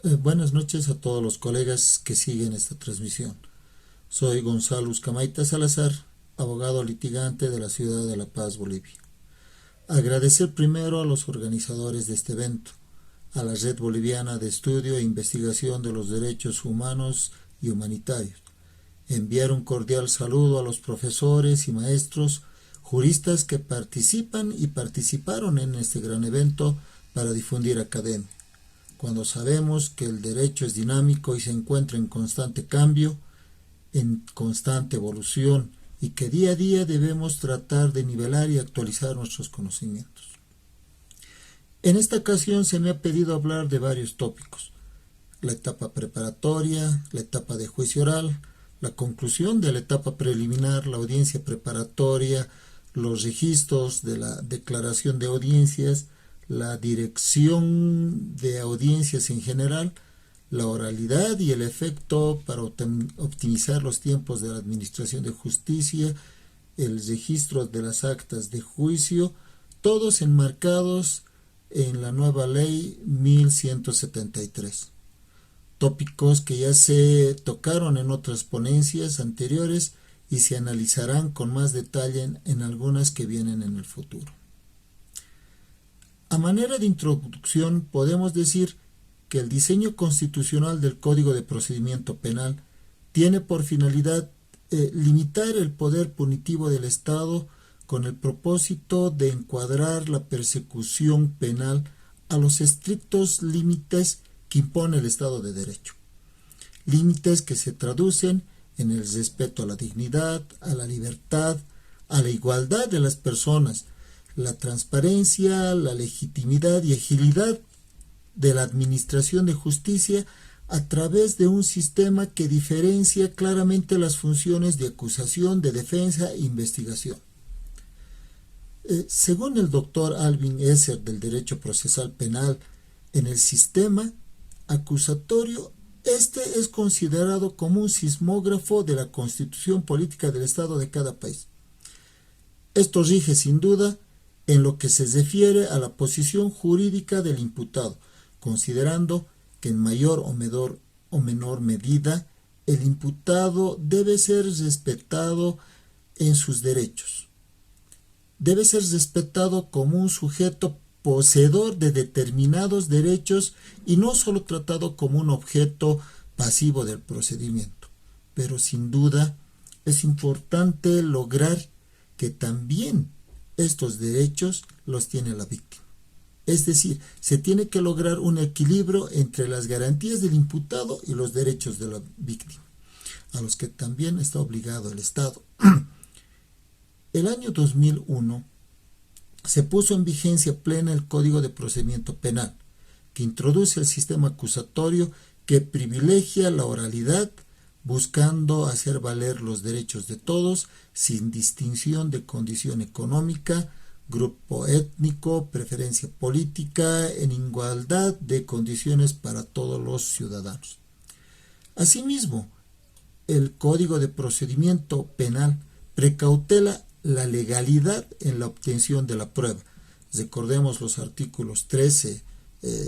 Buenas noches a todos los colegas que siguen esta transmisión. Soy Gonzalo Uzcamaita Salazar, abogado litigante de la ciudad de La Paz, Bolivia. Agradecer primero a los organizadores de este evento, a la Red Boliviana de Estudio e Investigación de los Derechos Humanos y Humanitarios. Enviar un cordial saludo a los profesores y maestros, juristas que participan y participaron en este gran evento para difundir academia. Cuando sabemos que el derecho es dinámico y se encuentra en constante cambio, en constante evolución, y que día a día debemos tratar de nivelar y actualizar nuestros conocimientos. En esta ocasión se me ha pedido hablar de varios tópicos: la etapa preparatoria, la etapa de juicio oral, la conclusión de la etapa preliminar, la audiencia preparatoria, los registros de la declaración de audiencias, la dirección de audiencias en general, la oralidad y el efecto para optimizar los tiempos de la administración de justicia, el registro de las actas de juicio, todos enmarcados en la nueva ley 1173. Tópicos que ya se tocaron en otras ponencias anteriores y se analizarán con más detalle en algunas que vienen en el futuro. A manera de introducción, podemos decir que el diseño constitucional del Código de Procedimiento Penal tiene por finalidad limitar el poder punitivo del Estado con el propósito de encuadrar la persecución penal a los estrictos límites que impone el Estado de Derecho. Límites que se traducen en el respeto a la dignidad, a la libertad, a la igualdad de las personas, la transparencia, la legitimidad y agilidad de la administración de justicia a través de un sistema que diferencia claramente las funciones de acusación, de defensa e investigación. Según el doctor Alvin Esser del Derecho Procesal Penal, en el sistema acusatorio, este es considerado como un sismógrafo de la constitución política del Estado de cada país. Esto rige sin duda en lo que se refiere a la posición jurídica del imputado, considerando que en mayor o menor medida el imputado debe ser respetado en sus derechos. Debe ser respetado como un sujeto poseedor de determinados derechos y no solo tratado como un objeto pasivo del procedimiento. Pero sin duda es importante lograr que también estos derechos los tiene la víctima. Es decir, se tiene que lograr un equilibrio entre las garantías del imputado y los derechos de la víctima, a los que también está obligado el Estado. El año 2001 se puso en vigencia plena el Código de Procedimiento Penal, que introduce el sistema acusatorio que privilegia la oralidad, buscando hacer valer los derechos de todos sin distinción de condición económica, grupo étnico, preferencia política, en igualdad de condiciones para todos los ciudadanos. Asimismo, el Código de Procedimiento Penal precautela la legalidad en la obtención de la prueba. Recordemos los artículos 13,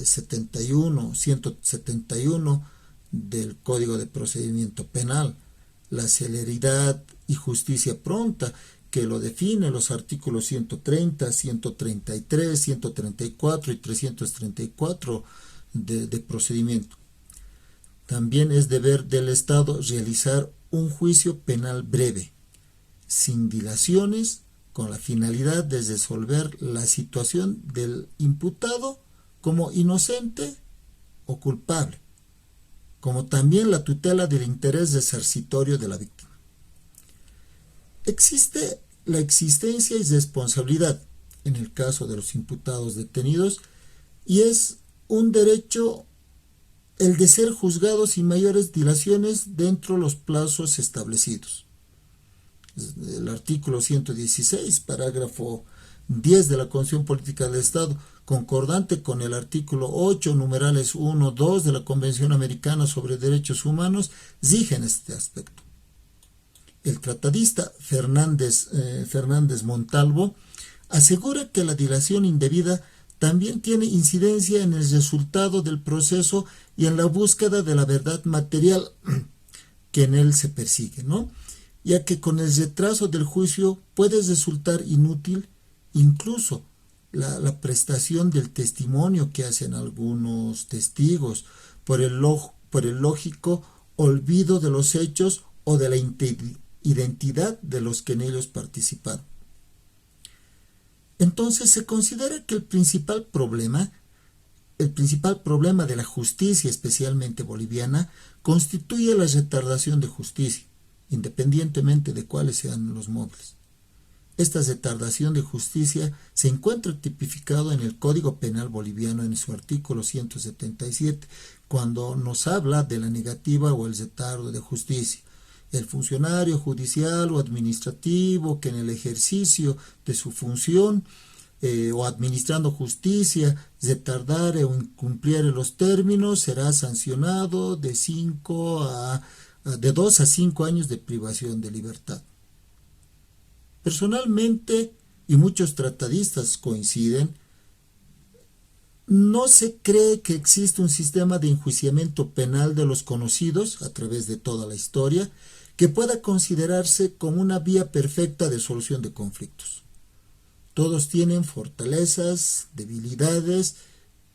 71, 171 del Código de Procedimiento Penal, la celeridad y justicia pronta, que lo define los artículos 130, 133, 134 y 334 de procedimiento. También es deber del Estado realizar un juicio penal breve, sin dilaciones, con la finalidad de resolver la situación del imputado como inocente o culpable, como también la tutela del interés resarcitorio de la víctima. Existe la existencia y responsabilidad en el caso de los imputados detenidos y es un derecho el de ser juzgados sin mayores dilaciones dentro de los plazos establecidos. El artículo 116, parágrafo 10 de la Constitución Política del Estado, concordante con el artículo 8, numerales 1, 2 de la Convención Americana sobre Derechos Humanos, rigen este aspecto. El tratadista Fernández Montalvo asegura que la dilación indebida también tiene incidencia en el resultado del proceso y en la búsqueda de la verdad material que en él se persigue, ¿no? Ya que con el retraso del juicio puede resultar inútil incluso la prestación del testimonio que hacen algunos testigos por el lógico olvido de los hechos o de la identidad de los que en ellos participaron. Entonces se considera que el principal problema de la justicia, especialmente boliviana, constituye la retardación de justicia, independientemente de cuáles sean los móviles. Esta retardación de justicia se encuentra tipificado en el Código Penal boliviano en su artículo 177, cuando nos habla de la negativa o el retardo de justicia. El funcionario judicial o administrativo que en el ejercicio de su función o administrando justicia retardare o incumpliere los términos será sancionado de 2 a 5 años de privación de libertad. Personalmente, y muchos tratadistas coinciden, no se cree que existe un sistema de enjuiciamiento penal de los conocidos a través de toda la historia que pueda considerarse como una vía perfecta de solución de conflictos. Todos tienen fortalezas, debilidades,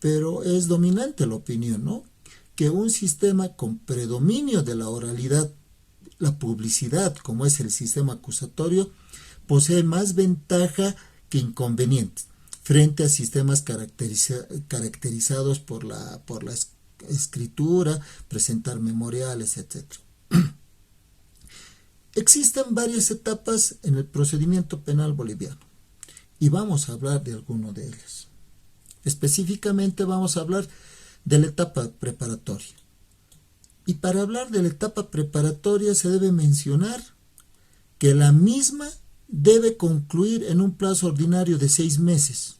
pero es dominante la opinión, ¿no? Que un sistema con predominio de la oralidad, la publicidad, como es el sistema acusatorio, posee más ventaja que inconvenientes frente a sistemas caracterizados por la escritura, presentar memoriales, etc. Existen varias etapas en el procedimiento penal boliviano y vamos a hablar de alguno de ellas. Específicamente vamos a hablar de la etapa preparatoria. Y para hablar de la etapa preparatoria se debe mencionar que la misma debe concluir en un plazo ordinario de 6 meses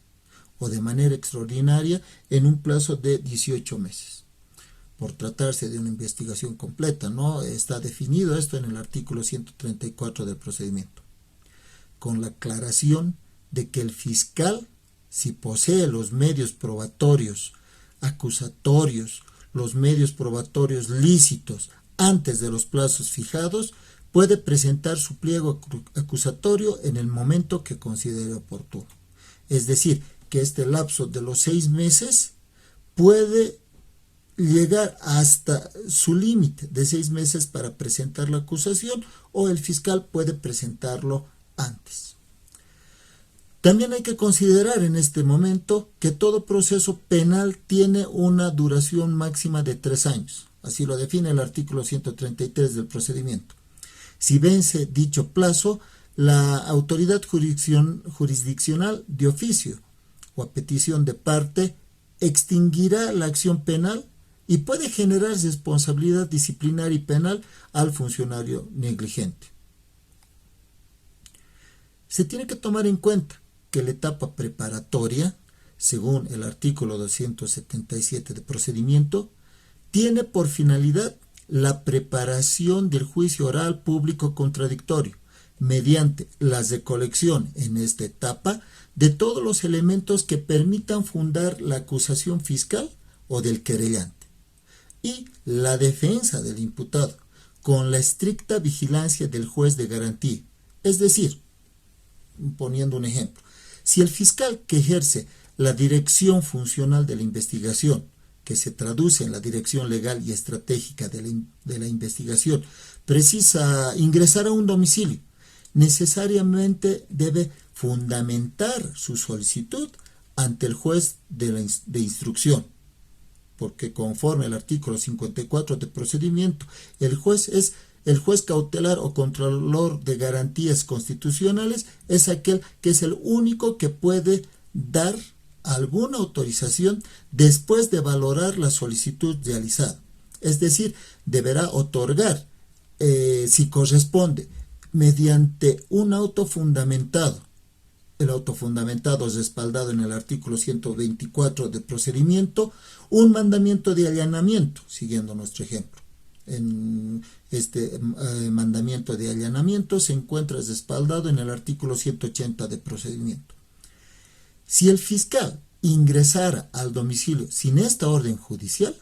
o de manera extraordinaria en un plazo de 18 meses. Por tratarse de una investigación completa, ¿no? Está definido esto en el artículo 134 del procedimiento, con la aclaración de que el fiscal, si posee los medios probatorios, acusatorios, los medios probatorios lícitos antes de los plazos fijados, puede presentar su pliego acusatorio en el momento que considere oportuno. Es decir, que este lapso de los 6 meses puede llegar hasta su límite de 6 meses para presentar la acusación, o el fiscal puede presentarlo antes. También hay que considerar en este momento que todo proceso penal tiene una duración máxima de 3 años. Así lo define el artículo 133 del procedimiento. Si vence dicho plazo, la autoridad jurisdiccional de oficio o a petición de parte extinguirá la acción penal y puede generar responsabilidad disciplinaria y penal al funcionario negligente. Se tiene que tomar en cuenta que la etapa preparatoria, según el artículo 277 de procedimiento, tiene por finalidad la preparación del juicio oral público contradictorio, mediante la recolección en esta etapa de todos los elementos que permitan fundar la acusación fiscal o del querellante, y la defensa del imputado, con la estricta vigilancia del juez de garantía. Es decir, poniendo un ejemplo, si el fiscal que ejerce la dirección funcional de la investigación, que se traduce en la dirección legal y estratégica de la investigación, precisa ingresar a un domicilio, necesariamente debe fundamentar su solicitud ante el juez de instrucción, porque conforme al artículo 54 de procedimiento, el juez cautelar o contralor de garantías constitucionales es aquel que es el único que puede dar alguna autorización después de valorar la solicitud realizada. Es decir, deberá otorgar, si corresponde, mediante un auto fundamentado. El auto fundamentado es respaldado en el artículo 124 de procedimiento, un mandamiento de allanamiento, siguiendo nuestro ejemplo. En este mandamiento de allanamiento se encuentra respaldado en el artículo 180 de procedimiento. Si el fiscal ingresara al domicilio sin esta orden judicial,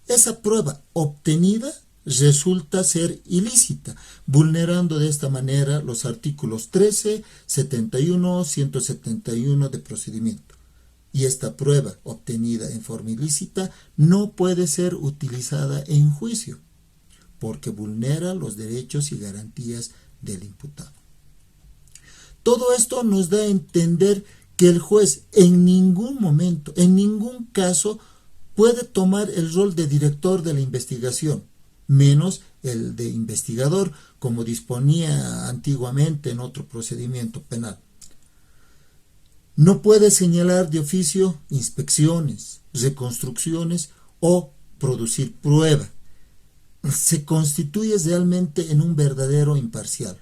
esa prueba obtenida resulta ser ilícita, vulnerando de esta manera los artículos 13, 71, 171 de procedimiento. Y esta prueba obtenida en forma ilícita no puede ser utilizada en juicio, porque vulnera los derechos y garantías del imputado. Todo esto nos da a entender que el juez en ningún momento, en ningún caso, puede tomar el rol de director de la investigación, menos el de investigador, como disponía antiguamente en otro procedimiento penal. No puede señalar de oficio inspecciones, reconstrucciones o producir prueba. Se constituye realmente en un verdadero imparcial.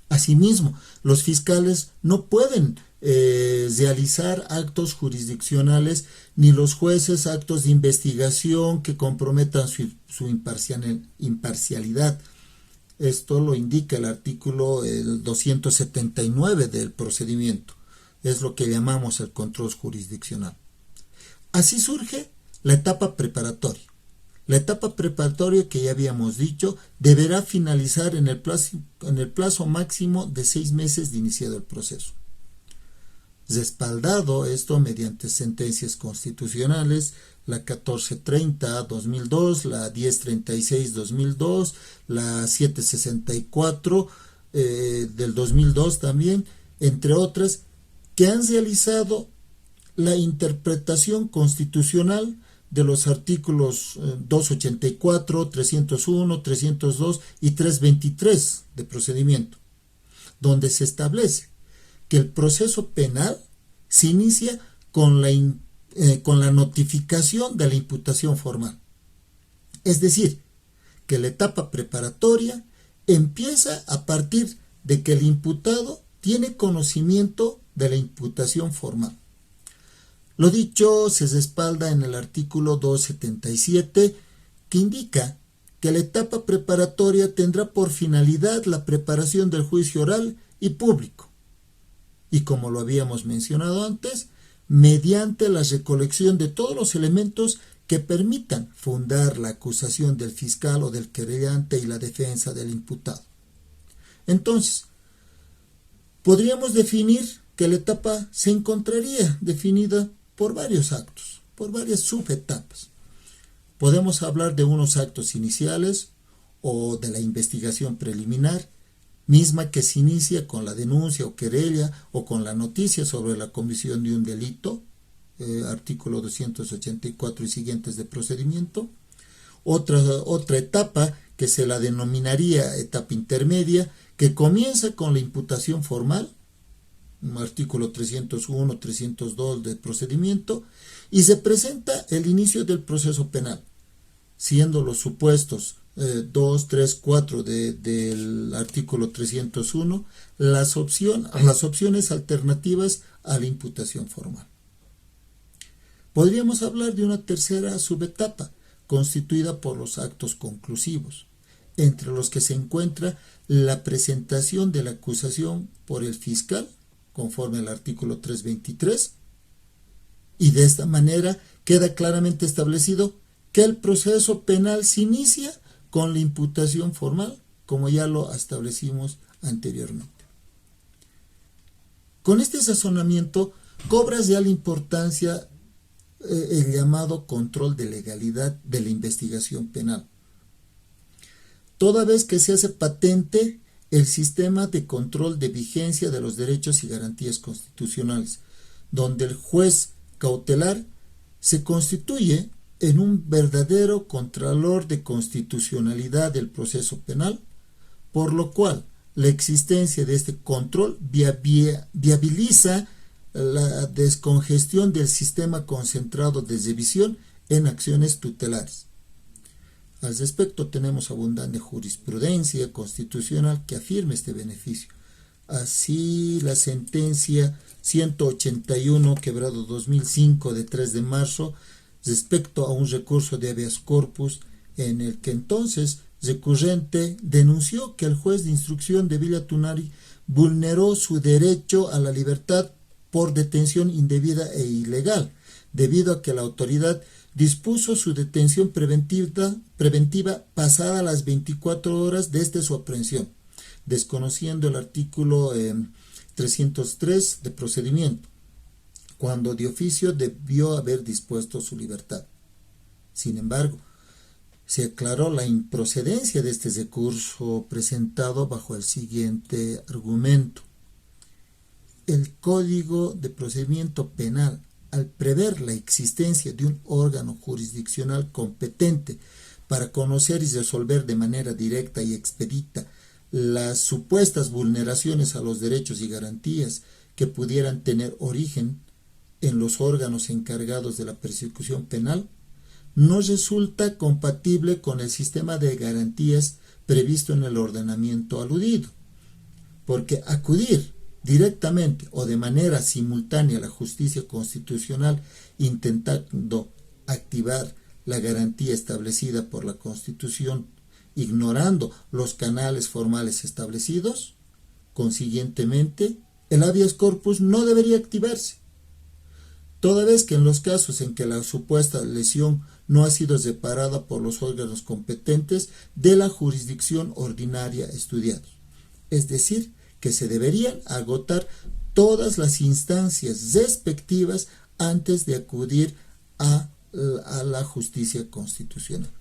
Asimismo, los fiscales no pueden realizar actos jurisdiccionales, ni los jueces actos de investigación que comprometan su imparcialidad. Esto lo indica el artículo 279 del procedimiento. Es lo que llamamos el control jurisdiccional. Así surge la etapa preparatoria. La etapa preparatoria, que ya habíamos dicho, deberá finalizar en el plazo máximo de 6 meses de iniciado el proceso. Respaldado esto mediante sentencias constitucionales, la 1430-2002, la 1036-2002, la 764 del 2002 también, entre otras, que han realizado la interpretación constitucional de los artículos 284, 301, 302 y 323 de procedimiento, donde se establece que el proceso penal se inicia con la notificación de la imputación formal. Es decir, que la etapa preparatoria empieza a partir de que el imputado tiene conocimiento de la imputación formal. Lo dicho se respalda en el artículo 277, que indica que la etapa preparatoria tendrá por finalidad la preparación del juicio oral y público, y como lo habíamos mencionado antes, mediante la recolección de todos los elementos que permitan fundar la acusación del fiscal o del querellante y la defensa del imputado. Entonces, podríamos definir que la etapa se encontraría definida por varios actos, por varias subetapas. Podemos hablar de unos actos iniciales o de la investigación preliminar, misma que se inicia con la denuncia o querella o con la noticia sobre la comisión de un delito, artículo 284 y siguientes de procedimiento. Otra etapa que se la denominaría etapa intermedia, que comienza con la imputación formal, artículo 301, 302 del procedimiento, y se presenta el inicio del proceso penal, siendo los supuestos 2, 3, 4 del artículo 301 las opciones alternativas a la imputación formal. Podríamos hablar de una tercera subetapa, constituida por los actos conclusivos, entre los que se encuentra la presentación de la acusación por el fiscal, conforme al artículo 323, y de esta manera queda claramente establecido que el proceso penal se inicia con la imputación formal, como ya lo establecimos anteriormente. Con este sazonamiento cobra ya la importancia el llamado control de legalidad de la investigación penal, toda vez que se hace patente el sistema de control de vigencia de los derechos y garantías constitucionales, donde el juez cautelar se constituye en un verdadero contralor de constitucionalidad del proceso penal, por lo cual la existencia de este control viabiliza la descongestión del sistema concentrado de revisión en acciones tutelares. Al respecto tenemos abundante jurisprudencia constitucional que afirma este beneficio. Así, la sentencia 181/2005 de 3 de marzo respecto a un recurso de habeas corpus, en el que entonces recurrente denunció que el juez de instrucción de Villa Tunari vulneró su derecho a la libertad por detención indebida e ilegal, debido a que la autoridad dispuso su detención preventiva pasada las 24 horas desde su aprehensión, desconociendo el artículo 303 de procedimiento, cuando de oficio debió haber dispuesto su libertad. Sin embargo, se aclaró la improcedencia de este recurso presentado bajo el siguiente argumento. El Código de Procedimiento Penal, al prever la existencia de un órgano jurisdiccional competente para conocer y resolver de manera directa y expedita las supuestas vulneraciones a los derechos y garantías que pudieran tener origen en los órganos encargados de la persecución penal, no resulta compatible con el sistema de garantías previsto en el ordenamiento aludido, porque acudir directamente o de manera simultánea a la justicia constitucional intentando activar la garantía establecida por la Constitución, ignorando los canales formales establecidos, consiguientemente, el habeas corpus no debería activarse, toda vez que en los casos en que la supuesta lesión no ha sido separada por los órganos competentes de la jurisdicción ordinaria estudiados. Es decir, que se deberían agotar todas las instancias respectivas antes de acudir a la justicia constitucional.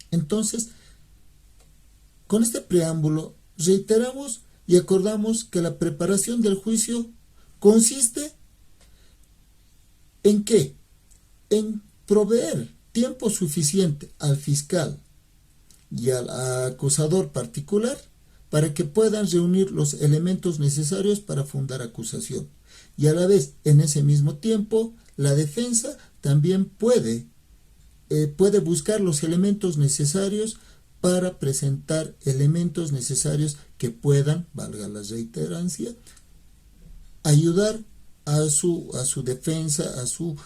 Entonces, con este preámbulo, reiteramos y acordamos que la preparación del juicio consiste ¿en qué? En proveer tiempo suficiente al fiscal y al acusador particular para que puedan reunir los elementos necesarios para fundar acusación. Y a la vez, en ese mismo tiempo, la defensa también puede buscar los elementos necesarios para presentar elementos necesarios que puedan, valga la reiterancia, ayudar a su defensa, a su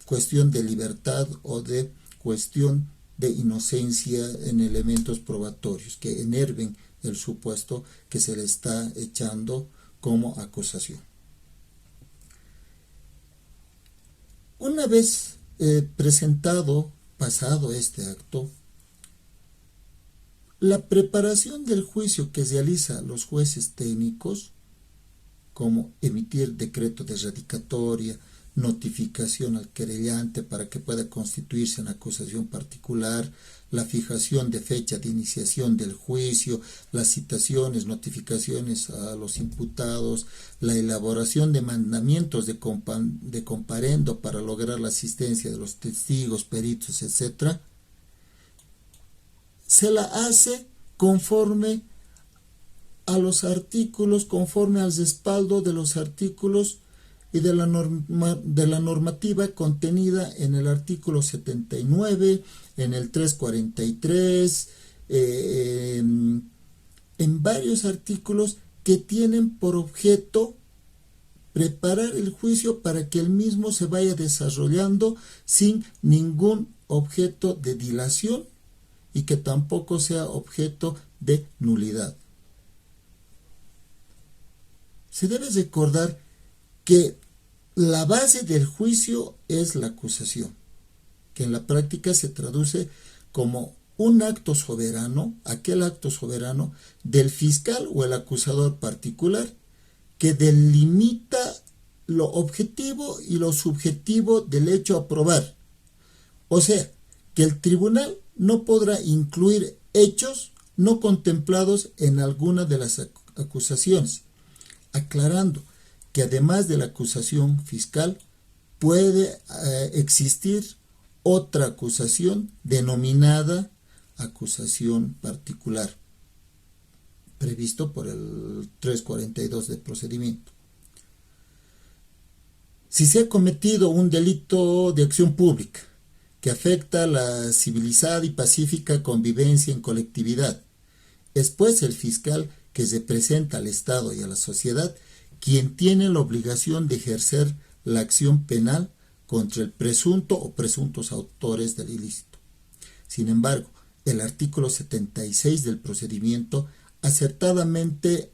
cuestión de libertad o de cuestión de inocencia en elementos probatorios que enerven el supuesto que se le está echando como acusación. Una vez pasado este acto, la preparación del juicio que realizan los jueces técnicos, como emitir decreto de radicatoria, notificación al querellante para que pueda constituirse en acusación particular, la fijación de fecha de iniciación del juicio, las citaciones, notificaciones a los imputados, la elaboración de mandamientos de comparendo para lograr la asistencia de los testigos, peritos, etc., se la hace conforme a los artículos, conforme al respaldo de los artículos y de la normativa contenida en el artículo 79, en el 343, en varios artículos que tienen por objeto preparar el juicio para que el mismo se vaya desarrollando sin ningún objeto de dilación y que tampoco sea objeto de nulidad. Se debe recordar que la base del juicio es la acusación, que en la práctica se traduce como un acto soberano, aquel acto soberano del fiscal o el acusador particular que delimita lo objetivo y lo subjetivo del hecho a probar. O sea, que el tribunal no podrá incluir hechos no contemplados en alguna de las acusaciones, aclarando que además de la acusación fiscal puede existir otra acusación denominada acusación particular, previsto por el 342 de procedimiento. Si se ha cometido un delito de acción pública que afecta la civilizada y pacífica convivencia en colectividad, es pues el fiscal que representa al Estado y a la sociedad quien tiene la obligación de ejercer la acción penal contra el presunto o presuntos autores del ilícito. Sin embargo, el artículo 76 del procedimiento acertadamente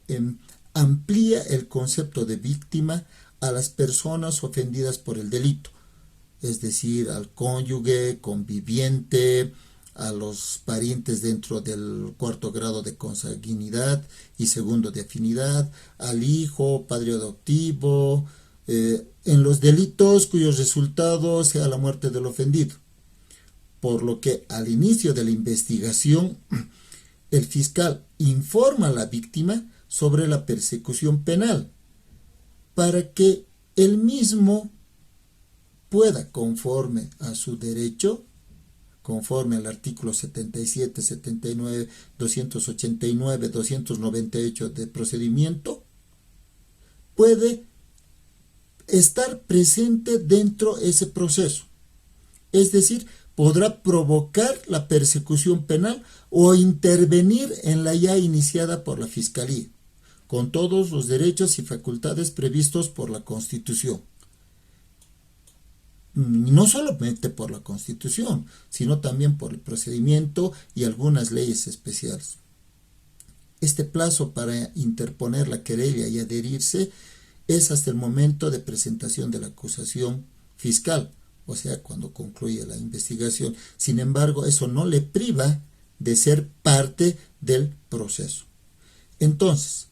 amplía el concepto de víctima a las personas ofendidas por el delito, es decir, al cónyuge, conviviente, a los parientes dentro del cuarto grado de consanguinidad y segundo de afinidad, al hijo, padre adoptivo, en los delitos cuyo resultado sea la muerte del ofendido. Por lo que al inicio de la investigación, el fiscal informa a la víctima sobre la persecución penal para que él mismo pueda, conforme a su derecho, conforme al artículo 77, 79, 289, 298 de procedimiento, puede estar presente dentro de ese proceso. Es decir, podrá provocar la persecución penal o intervenir en la ya iniciada por la Fiscalía, con todos los derechos y facultades previstos por la Constitución. No solamente por la Constitución, sino también por el procedimiento y algunas leyes especiales. Este plazo para interponer la querella y adherirse es hasta el momento de presentación de la acusación fiscal, o sea, cuando concluye la investigación. Sin embargo, eso no le priva de ser parte del proceso. Entonces,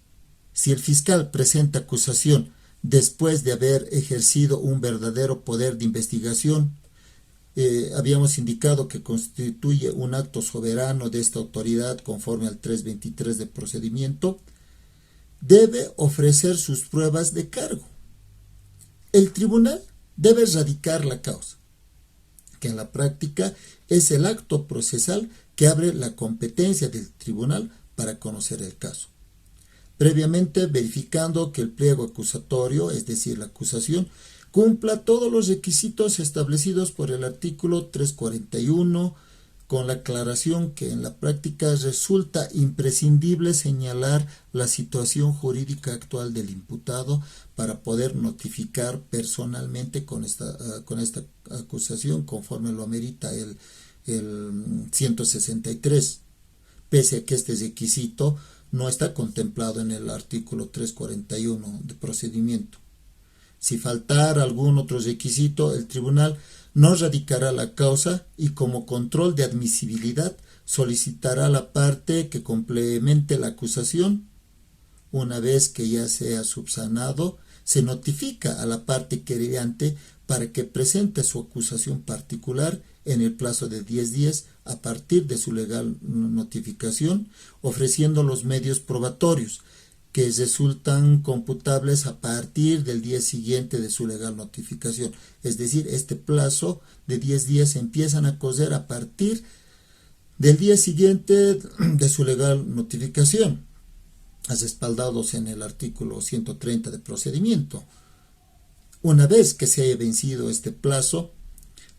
si el fiscal presenta acusación después de haber ejercido un verdadero poder de investigación, habíamos indicado que constituye un acto soberano de esta autoridad conforme al 323 de procedimiento, debe ofrecer sus pruebas de cargo. El tribunal debe radicar la causa, que en la práctica es el acto procesal que abre la competencia del tribunal para conocer el caso, previamente verificando que el pliego acusatorio, es decir, la acusación, cumpla todos los requisitos establecidos por el artículo 341, con la aclaración que en la práctica resulta imprescindible señalar la situación jurídica actual del imputado para poder notificar personalmente con esta acusación conforme lo amerita el 163, pese a que este requisito no está contemplado en el artículo 341 de procedimiento. Si faltara algún otro requisito, el tribunal no radicará la causa y como control de admisibilidad solicitará a la parte que complemente la acusación. Una vez que ya sea subsanado, se notifica a la parte querellante para que presente su acusación particular en el plazo de 10 días a partir de su legal notificación, ofreciendo los medios probatorios que resultan computables a partir del día siguiente de su legal notificación. Es decir, este plazo de 10 días empiezan a correr a partir del día siguiente de su legal notificación, respaldados en el artículo 130 de procedimiento. Una vez que se haya vencido este plazo,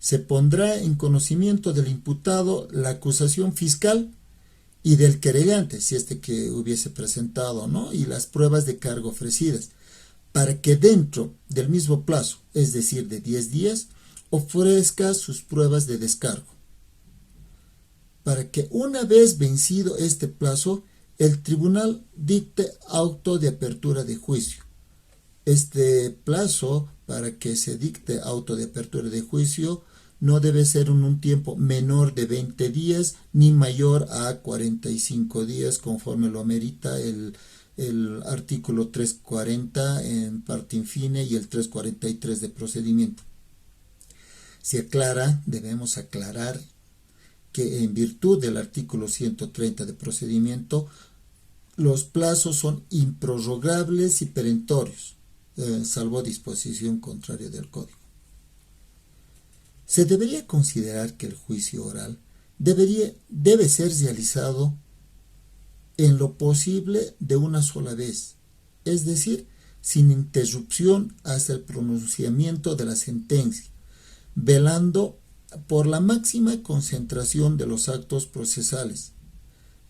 se pondrá en conocimiento del imputado la acusación fiscal y del querellante, si este que hubiese presentado, ¿no?, y las pruebas de cargo ofrecidas, para que dentro del mismo plazo, es decir, de 10 días, ofrezca sus pruebas de descargo. Para que una vez vencido este plazo, el tribunal dicte auto de apertura de juicio. Este plazo para que se dicte auto de apertura de juicio no debe ser en un tiempo menor de 20 días ni mayor a 45 días conforme lo amerita el artículo 340 en parte infine y el 343 de procedimiento. Debemos aclarar que en virtud del artículo 130 de procedimiento, los plazos son improrrogables y perentorios, salvo disposición contraria del Código. Se debería considerar que el juicio oral debe ser realizado en lo posible de una sola vez, es decir, sin interrupción hasta el pronunciamiento de la sentencia, velando por la máxima concentración de los actos procesales.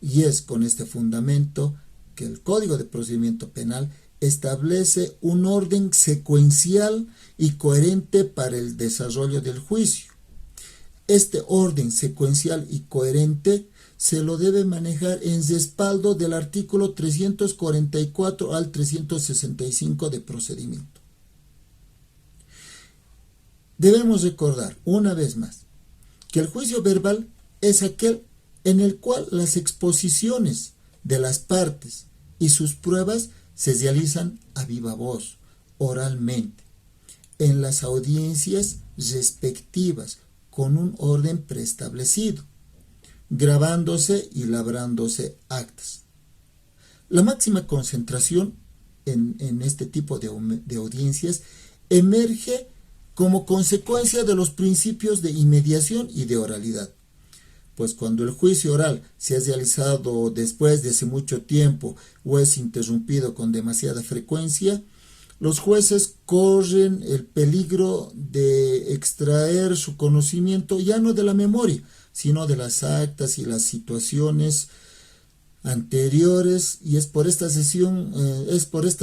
Y es con este fundamento que el Código de Procedimiento Penal establece un orden secuencial y coherente para el desarrollo del juicio. Este orden secuencial y coherente se lo debe manejar en respaldo del artículo 344 al 365 de procedimiento. Debemos recordar, una vez más, que el juicio verbal es aquel en el cual las exposiciones de las partes y sus pruebas se realizan a viva voz, oralmente, en las audiencias respectivas, con un orden preestablecido, grabándose y labrándose actas. La máxima concentración en este tipo de audiencias emerge como consecuencia de los principios de inmediación y de oralidad. Pues cuando el juicio oral se ha realizado después de hace mucho tiempo o es interrumpido con demasiada frecuencia, los jueces corren el peligro de extraer su conocimiento ya no de la memoria, sino de las actas y las situaciones anteriores, y es por esta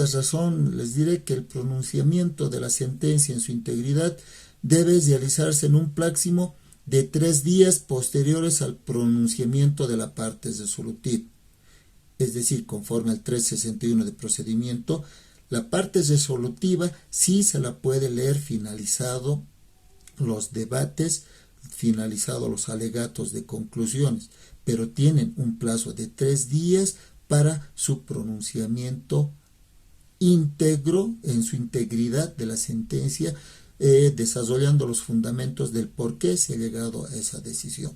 razón les diré que el pronunciamiento de la sentencia en su integridad debe realizarse en un máximo de 3 días posteriores al pronunciamiento de la parte resolutiva. Es decir, conforme al 361 de procedimiento, la parte resolutiva sí se la puede leer finalizado los debates, finalizado los alegatos de conclusiones, pero tienen un plazo de 3 días para su pronunciamiento íntegro, en su integridad de la sentencia, desarrollando los fundamentos del por qué se ha llegado a esa decisión.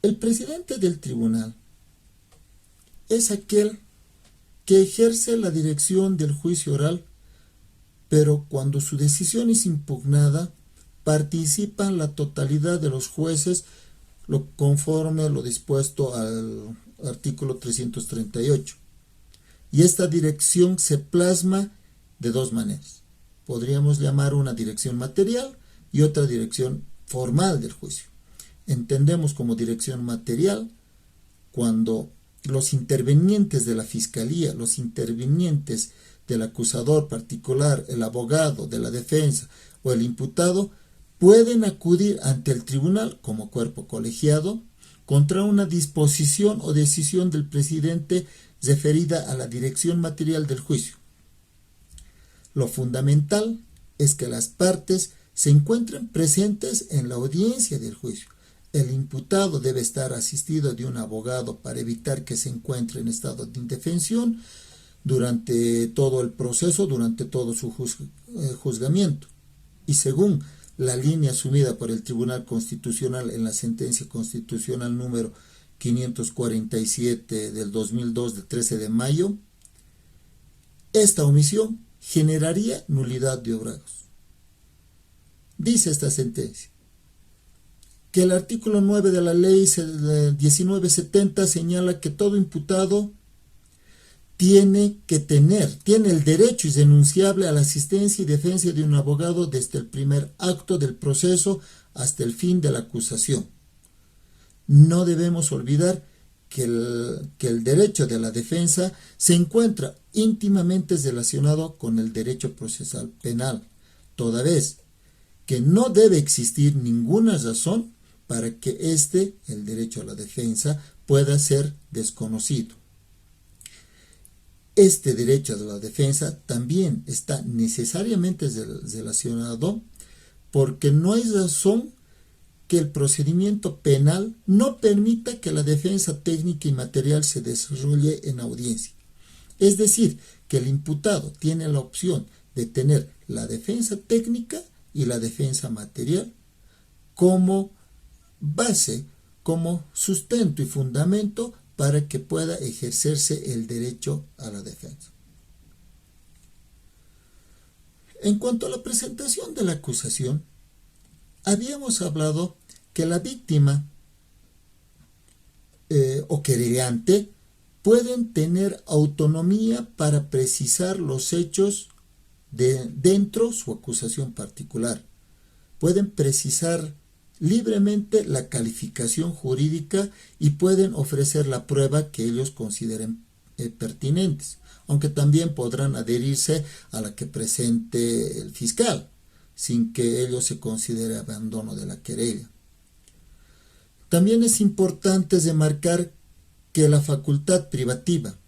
El presidente del tribunal es aquel que ejerce la dirección del juicio oral, pero cuando su decisión es impugnada, participan la totalidad de los jueces conforme a lo dispuesto al artículo 338. Y esta dirección se plasma de dos maneras. Podríamos llamar una dirección material y otra dirección formal del juicio. Entendemos como dirección material cuando los intervinientes de la fiscalía, los intervinientes del acusador particular, el abogado de la defensa o el imputado pueden acudir ante el tribunal como cuerpo colegiado contra una disposición o decisión del presidente referida a la dirección material del juicio. Lo fundamental es que las partes se encuentren presentes en la audiencia del juicio. El imputado debe estar asistido de un abogado para evitar que se encuentre en estado de indefensión durante todo el proceso, durante todo su juzgamiento. Y según la línea asumida por el Tribunal Constitucional en la sentencia constitucional número 547 del 2002 de 13 de mayo, esta omisión generaría nulidad de obrados. Dice esta sentencia que el artículo 9 de la ley 1970 señala que todo imputado tiene el derecho irrenunciable a la asistencia y defensa de un abogado desde el primer acto del proceso hasta el fin de la acusación. No debemos olvidar que el derecho de la defensa se encuentra íntimamente relacionado con el derecho procesal penal, toda vez que no debe existir ninguna razón para que el derecho a la defensa, pueda ser desconocido. Este derecho a la defensa también está necesariamente relacionado porque no hay razón que el procedimiento penal no permita que la defensa técnica y material se desarrolle en audiencia. Es decir, que el imputado tiene la opción de tener la defensa técnica y la defensa material como base, como sustento y fundamento para que pueda ejercerse el derecho a la defensa. En cuanto a la presentación de la acusación, habíamos hablado que la víctima o querellante pueden tener autonomía para precisar los hechos dentro de su acusación particular. Pueden precisar libremente la calificación jurídica y pueden ofrecer la prueba que ellos consideren pertinentes, aunque también podrán adherirse a la que presente el fiscal, sin que ello se considere abandono de la querella. También es importante remarcar que la facultad privativa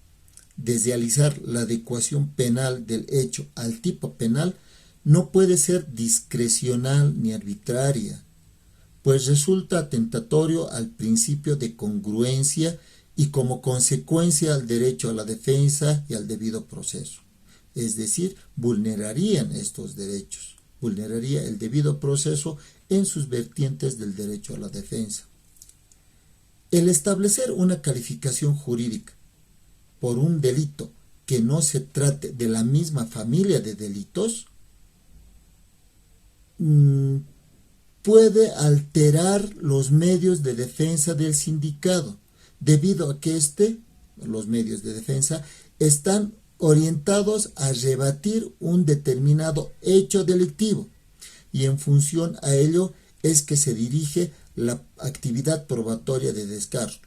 de realizar la adecuación penal del hecho al tipo penal no puede ser discrecional ni arbitraria, pues resulta atentatorio al principio de congruencia y como consecuencia al derecho a la defensa y al debido proceso. Es decir, vulnerarían estos derechos, vulneraría el debido proceso en sus vertientes del derecho a la defensa. El establecer una calificación jurídica por un delito que no se trate de la misma familia de delitos puede alterar los medios de defensa del sindicado, debido a que los medios de defensa, están orientados a rebatir un determinado hecho delictivo y en función a ello es que se dirige la actividad probatoria de descargo,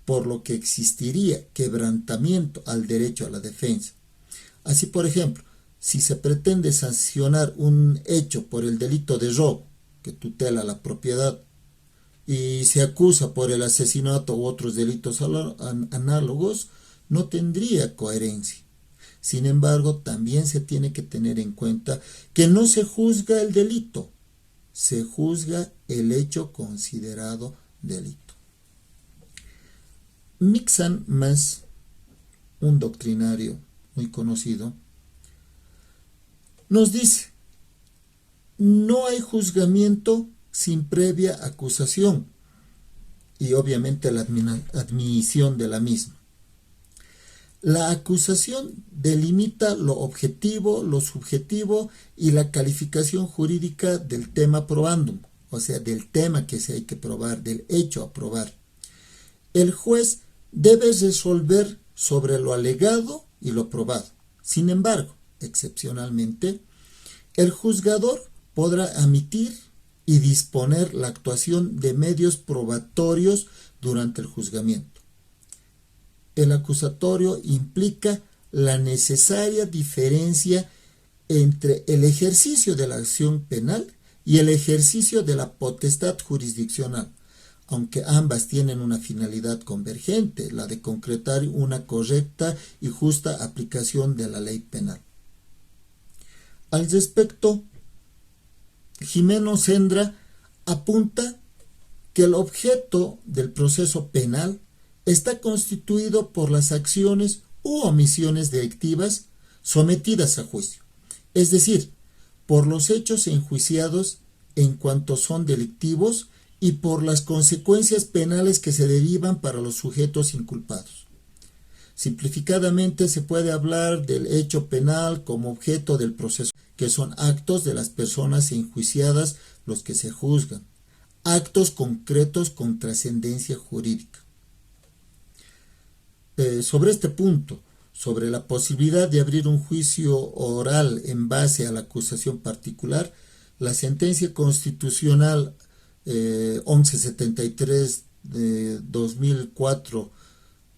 por lo que existiría quebrantamiento al derecho a la defensa. Así, por ejemplo, si se pretende sancionar un hecho por el delito de robo, que tutela la propiedad, y se acusa por el asesinato u otros delitos análogos, no tendría coherencia. Sin embargo, también se tiene que tener en cuenta que no se juzga el delito, se juzga el hecho considerado delito. Mixan Mas, un doctrinario muy conocido, nos dice: no hay juzgamiento sin previa acusación y obviamente la admisión de la misma. La acusación delimita lo objetivo, lo subjetivo y la calificación jurídica del tema probandum, o sea, del tema que se hay que probar, del hecho a probar. El juez debe resolver sobre lo alegado y lo probado. Sin embargo, excepcionalmente, el juzgador podrá admitir y disponer la actuación de medios probatorios durante el juzgamiento. El acusatorio implica la necesaria diferencia entre el ejercicio de la acción penal y el ejercicio de la potestad jurisdiccional, aunque ambas tienen una finalidad convergente, la de concretar una correcta y justa aplicación de la ley penal. Al respecto, Jimeno Sendra apunta que el objeto del proceso penal está constituido por las acciones u omisiones delictivas sometidas a juicio, es decir, por los hechos enjuiciados en cuanto son delictivos y por las consecuencias penales que se derivan para los sujetos inculpados. Simplificadamente se puede hablar del hecho penal como objeto del proceso, que son actos de las personas enjuiciadas los que se juzgan, actos concretos con trascendencia jurídica. Sobre este punto, sobre la posibilidad de abrir un juicio oral en base a la acusación particular, la sentencia constitucional 1173 de 2004,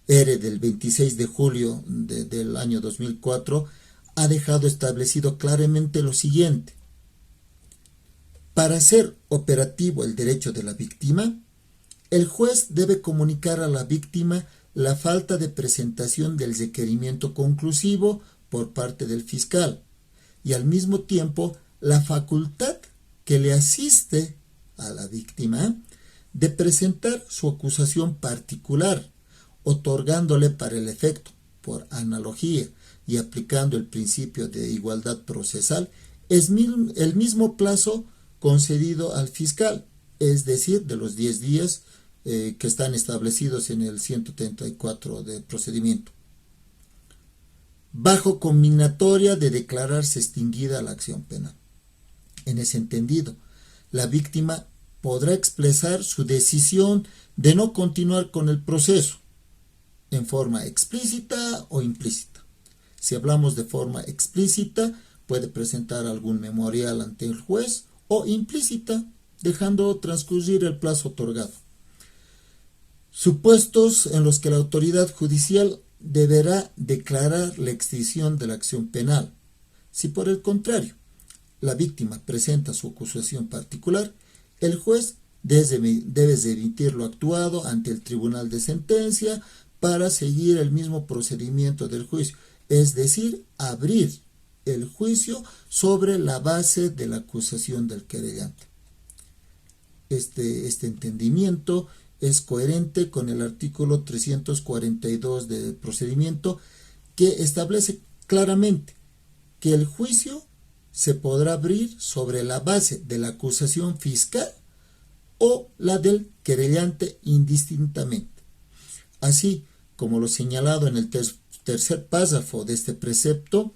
R del 26 de julio del año 2004, ha dejado establecido claramente lo siguiente: para ser operativo el derecho de la víctima, el juez debe comunicar a la víctima la falta de presentación del requerimiento conclusivo por parte del fiscal y al mismo tiempo la facultad que le asiste a la víctima de presentar su acusación particular, otorgándole para el efecto, por analogía y aplicando el principio de igualdad procesal, es el mismo plazo concedido al fiscal, es decir, de los 10 días que están establecidos en el 134 del procedimiento, bajo conminatoria de declararse extinguida la acción penal. En ese entendido, la víctima podrá expresar su decisión de no continuar con el proceso, en forma explícita o implícita. Si hablamos de forma explícita, puede presentar algún memorial ante el juez, o implícita, dejando transcurrir el plazo otorgado. Supuestos en los que la autoridad judicial deberá declarar la extinción de la acción penal. Si por el contrario, la víctima presenta su acusación particular, el juez debes de emitir lo actuado ante el tribunal de sentencia para seguir el mismo procedimiento del juicio, es decir, abrir el juicio sobre la base de la acusación del querellante. Este entendimiento es coherente con el artículo 342 del procedimiento, que establece claramente que el juicio se podrá abrir sobre la base de la acusación fiscal o la del querellante indistintamente. Así como lo señalado en el tercer párrafo de este precepto,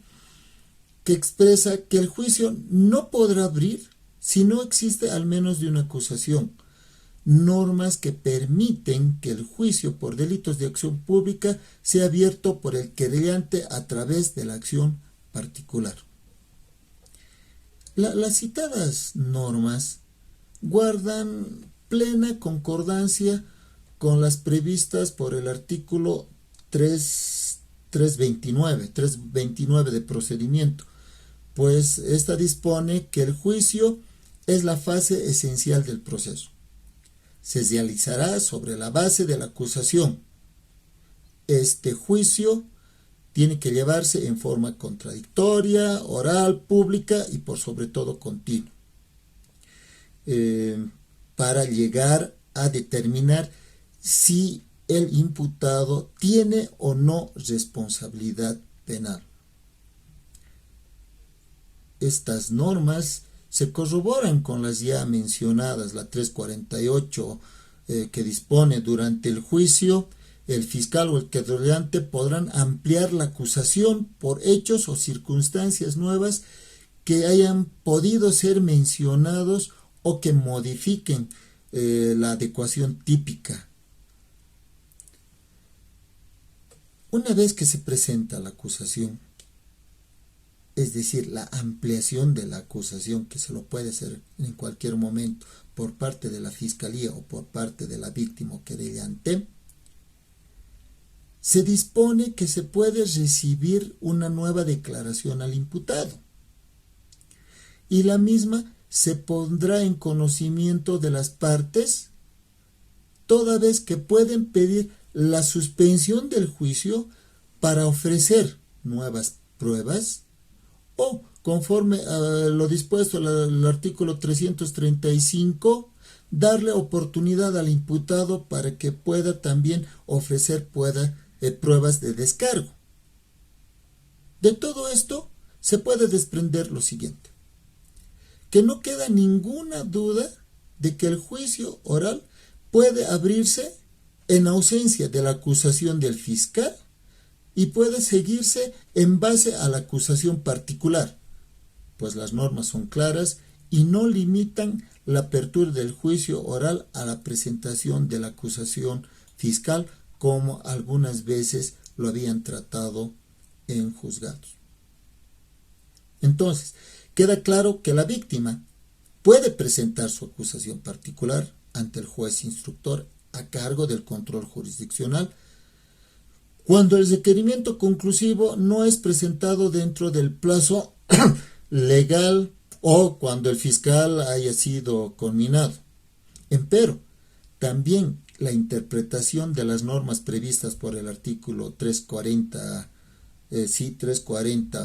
que expresa que el juicio no podrá abrir si no existe al menos de una acusación, normas que permiten que el juicio por delitos de acción pública sea abierto por el querellante a través de la acción particular. Las citadas normas guardan plena concordancia con las previstas por el artículo 329 de procedimiento, pues esta dispone que el juicio es la fase esencial del proceso. Se realizará sobre la base de la acusación. Este juicio tiene que llevarse en forma contradictoria, oral, pública y por sobre todo continua, para llegar a determinar si el imputado tiene o no responsabilidad penal. Estas normas se corroboran con las ya mencionadas, la 348, que dispone durante el juicio, el fiscal o el querellante podrán ampliar la acusación por hechos o circunstancias nuevas que hayan podido ser mencionados o que modifiquen la adecuación típica. Una vez que se presenta la acusación, es decir, la ampliación de la acusación, que se lo puede hacer en cualquier momento por parte de la fiscalía o por parte de la víctima o querellante, se dispone que se puede recibir una nueva declaración al imputado y la misma se pondrá en conocimiento de las partes, toda vez que pueden pedir la suspensión del juicio para ofrecer nuevas pruebas o, conforme a lo dispuesto al artículo 335, darle oportunidad al imputado para que pueda también ofrecer pruebas de descargo. De todo esto se puede desprender lo siguiente: que no queda ninguna duda de que el juicio oral puede abrirse en ausencia de la acusación del fiscal y puede seguirse en base a la acusación particular, pues las normas son claras y no limitan la apertura del juicio oral a la presentación de la acusación fiscal, como algunas veces lo habían tratado en juzgados. Entonces, queda claro que la víctima puede presentar su acusación particular ante el juez instructor a cargo del control jurisdiccional cuando el requerimiento conclusivo no es presentado dentro del plazo legal o cuando el fiscal haya sido conminado. Empero, también la interpretación de las normas previstas por el artículo 340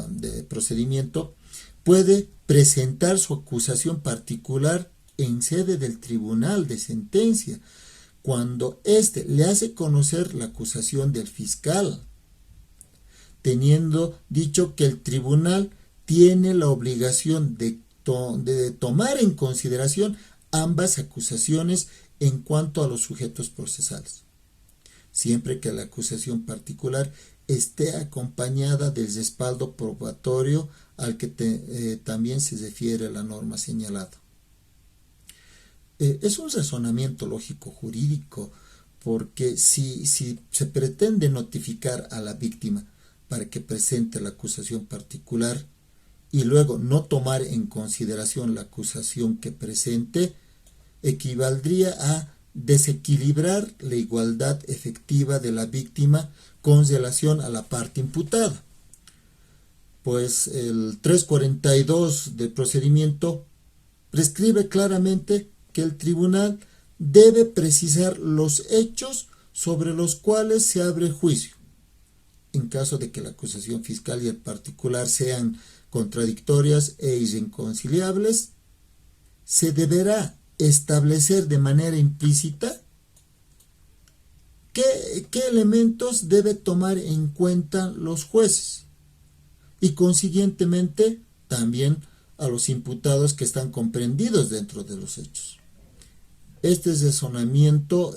de procedimiento puede presentar su acusación particular en sede del tribunal de sentencia cuando éste le hace conocer la acusación del fiscal, teniendo dicho que el tribunal tiene la obligación de tomar en consideración ambas acusaciones en cuanto a los sujetos procesales, siempre que la acusación particular esté acompañada del respaldo probatorio al que también se refiere la norma señalada. Es un razonamiento lógico jurídico, porque si se pretende notificar a la víctima para que presente la acusación particular y luego no tomar en consideración la acusación que presente, equivaldría a desequilibrar la igualdad efectiva de la víctima con relación a la parte imputada, pues el 342 del procedimiento prescribe claramente que el tribunal debe precisar los hechos sobre los cuales se abre juicio. En caso de que la acusación fiscal y el particular sean contradictorias e irreconciliables, se deberá establecer de manera implícita qué elementos debe tomar en cuenta los jueces y consiguientemente también a los imputados que están comprendidos dentro de los hechos. Este razonamiento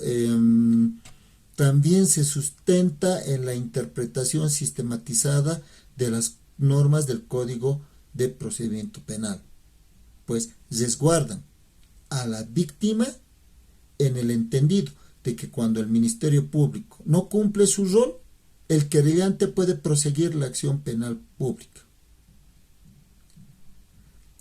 también se sustenta en la interpretación sistematizada de las normas del Código de Procedimiento Penal, pues resguardan a la víctima en el entendido de que cuando el Ministerio Público no cumple su rol, el querellante puede proseguir la acción penal pública.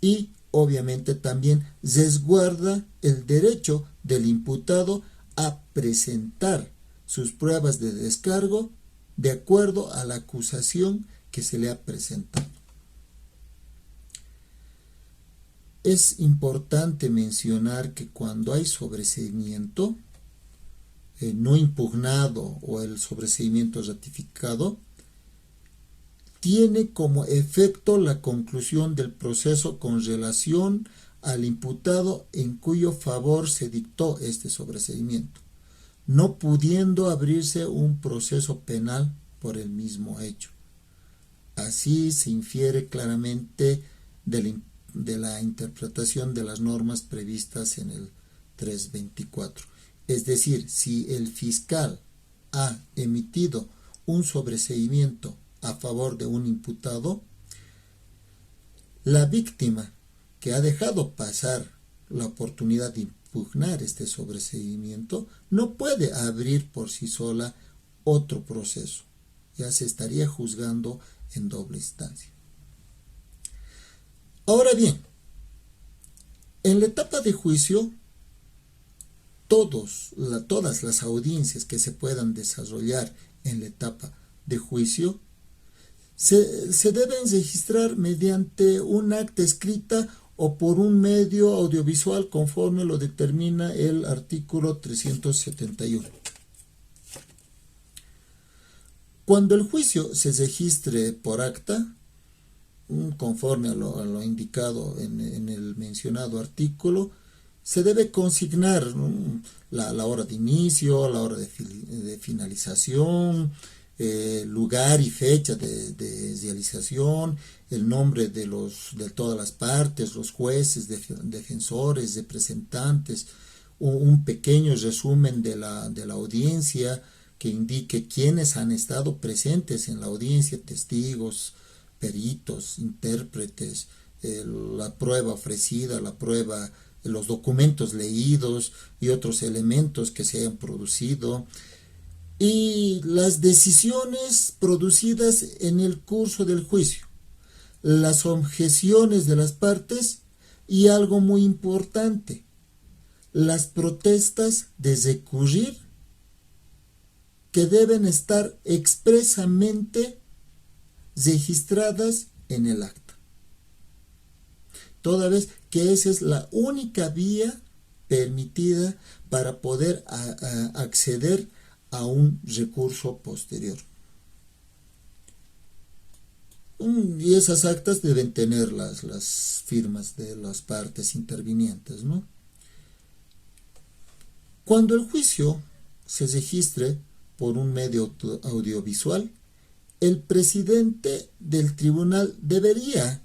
Y obviamente también resguarda el derecho del imputado a presentar sus pruebas de descargo de acuerdo a la acusación que se le ha presentado. Es importante mencionar que cuando hay sobreseimiento no impugnado o el sobreseimiento ratificado, tiene como efecto la conclusión del proceso con relación al imputado en cuyo favor se dictó este sobreseimiento, no pudiendo abrirse un proceso penal por el mismo hecho. Así se infiere claramente de la interpretación de las normas previstas en el 324. Es decir, si el fiscal ha emitido un sobreseimiento a favor de un imputado, la víctima que ha dejado pasar la oportunidad de impugnar este sobreseimiento no puede abrir por sí sola otro proceso. Ya se estaría juzgando en doble instancia. Ahora bien, en la etapa de juicio, todas las audiencias que se puedan desarrollar en la etapa de juicio se deben registrar mediante un acta escrita o por un medio audiovisual conforme lo determina el artículo 371. Cuando el juicio se registre por acta, conforme a lo indicado en el mencionado artículo, se debe consignar la hora de inicio, la hora de finalización, lugar y fecha de realización, el nombre de todas las partes, los jueces, defensores, representantes, un pequeño resumen de la audiencia que indique quiénes han estado presentes en la audiencia, testigos, peritos, intérpretes, la prueba ofrecida, los documentos leídos y otros elementos que se hayan producido, y las decisiones producidas en el curso del juicio, las objeciones de las partes y algo muy importante, las protestas de recurrir que deben estar expresamente registradas en el acta, toda vez que esa es la única vía permitida para poder acceder a un recurso posterior. Y esas actas deben tener las firmas de las partes intervinientes, ¿no? Cuando el juicio se registre por un medio audiovisual, el presidente del tribunal debería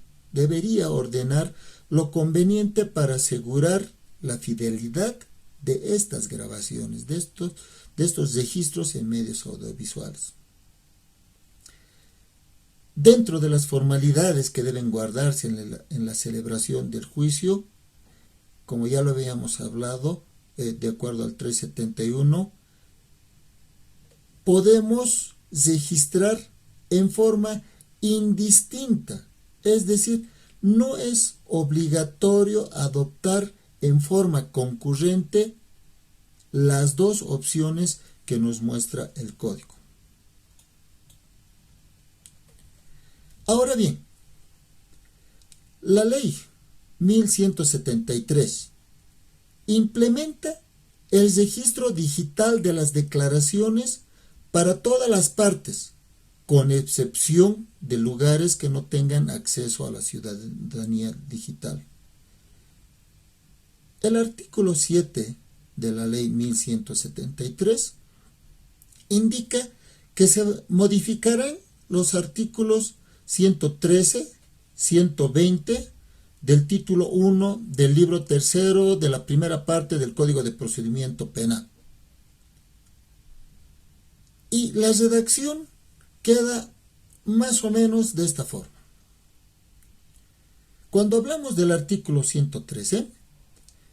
ordenar lo conveniente para asegurar la fidelidad de estas grabaciones, de estos registros en medios audiovisuales. Dentro de las formalidades que deben guardarse en la celebración del juicio, como ya lo habíamos hablado, de acuerdo al 371, podemos registrar en forma indistinta, es decir, no es obligatorio adoptar en forma concurrente las dos opciones que nos muestra el código. Ahora bien, la ley 1173 implementa el registro digital de las declaraciones para todas las partes, con excepción de lugares que no tengan acceso a la ciudadanía digital. El artículo 7 de la Ley 1173 indica que se modificarán los artículos 113, 120 del título 1 del libro tercero de la primera parte del Código de Procedimiento Penal. Y la redacción queda más o menos de esta forma. Cuando hablamos del artículo 113,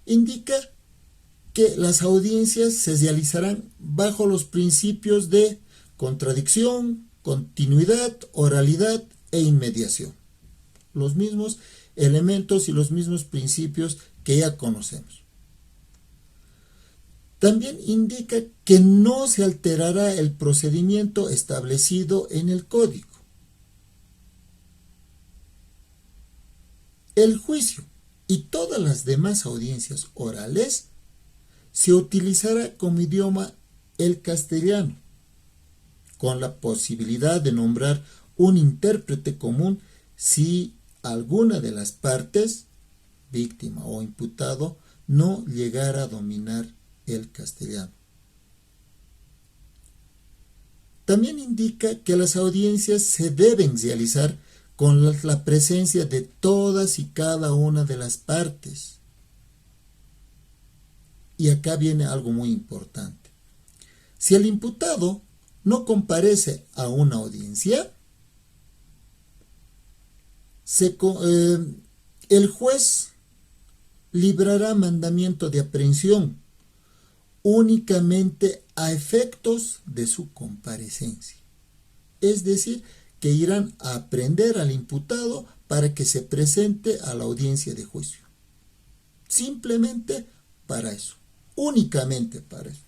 indica que las audiencias se realizarán bajo los principios de contradicción, continuidad, oralidad e inmediación. Los mismos elementos y los mismos principios que ya conocemos. También indica que no se alterará el procedimiento establecido en el Código. El juicio y todas las demás audiencias orales se utilizará como idioma el castellano, con la posibilidad de nombrar un intérprete común si alguna de las partes, víctima o imputado, no llegara a dominar el castellano. También indica que las audiencias se deben realizar con la presencia de todas y cada una de las partes. Y acá viene algo muy importante. Si el imputado no comparece a una audiencia, el juez librará mandamiento de aprehensión únicamente a efectos de su comparecencia. Es decir, que irán a aprehender al imputado para que se presente a la audiencia de juicio. Simplemente para eso, únicamente para eso.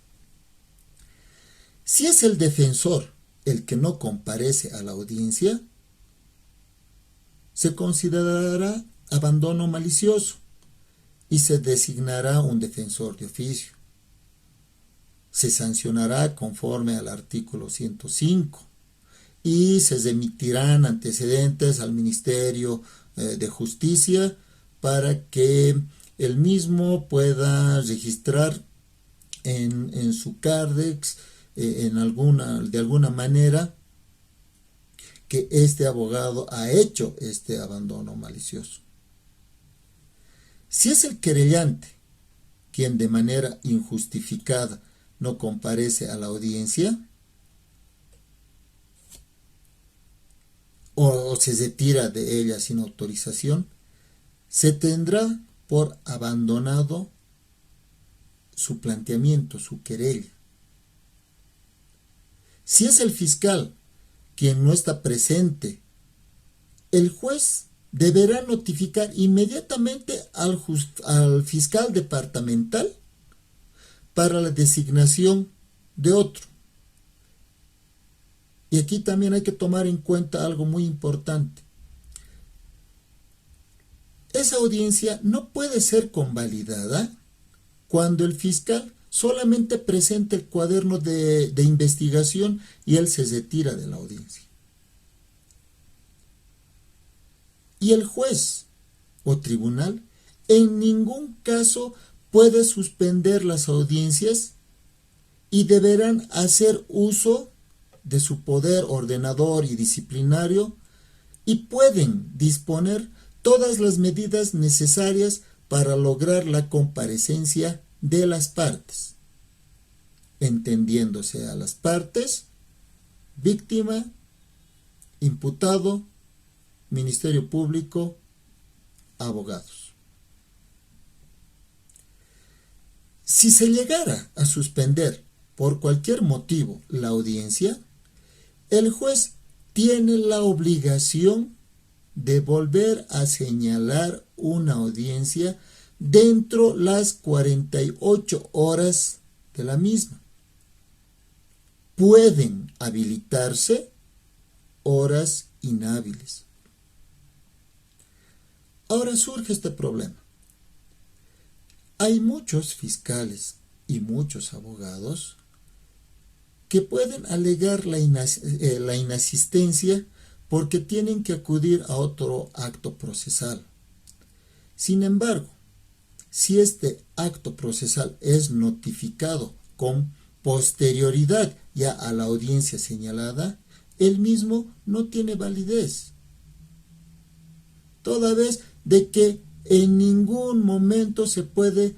Si es el defensor el que no comparece a la audiencia, se considerará abandono malicioso y se designará un defensor de oficio. Se sancionará conforme al artículo 105 y se remitirán antecedentes al Ministerio de Justicia para que el mismo pueda registrar en su Cardex de alguna manera que este abogado ha hecho este abandono malicioso. Si es el querellante quien de manera injustificada no comparece a la audiencia o se retira de ella sin autorización, se tendrá por abandonado su planteamiento, su querella. Si es el fiscal quien no está presente, el juez deberá notificar inmediatamente al fiscal departamental para la designación de otro. Y aquí también hay que tomar en cuenta algo muy importante. Esa audiencia no puede ser convalidada cuando el fiscal solamente presenta el cuaderno de investigación y él se retira de la audiencia. Y el juez o tribunal en ningún caso puede suspender las audiencias y deberán hacer uso de su poder ordenador y disciplinario y pueden disponer todas las medidas necesarias para lograr la comparecencia de las partes, entendiéndose a las partes víctima, imputado, Ministerio Público, abogados. Si se llegara a suspender por cualquier motivo la audiencia, el juez tiene la obligación de volver a señalar una audiencia dentro las 48 horas de la misma. Pueden habilitarse horas inhábiles. Ahora surge este problema. Hay muchos fiscales y muchos abogados que pueden alegar la inasistencia porque tienen que acudir a otro acto procesal. Sin embargo, si este acto procesal es notificado con posterioridad ya a la audiencia señalada, el mismo no tiene validez, toda vez de que en ningún momento se puede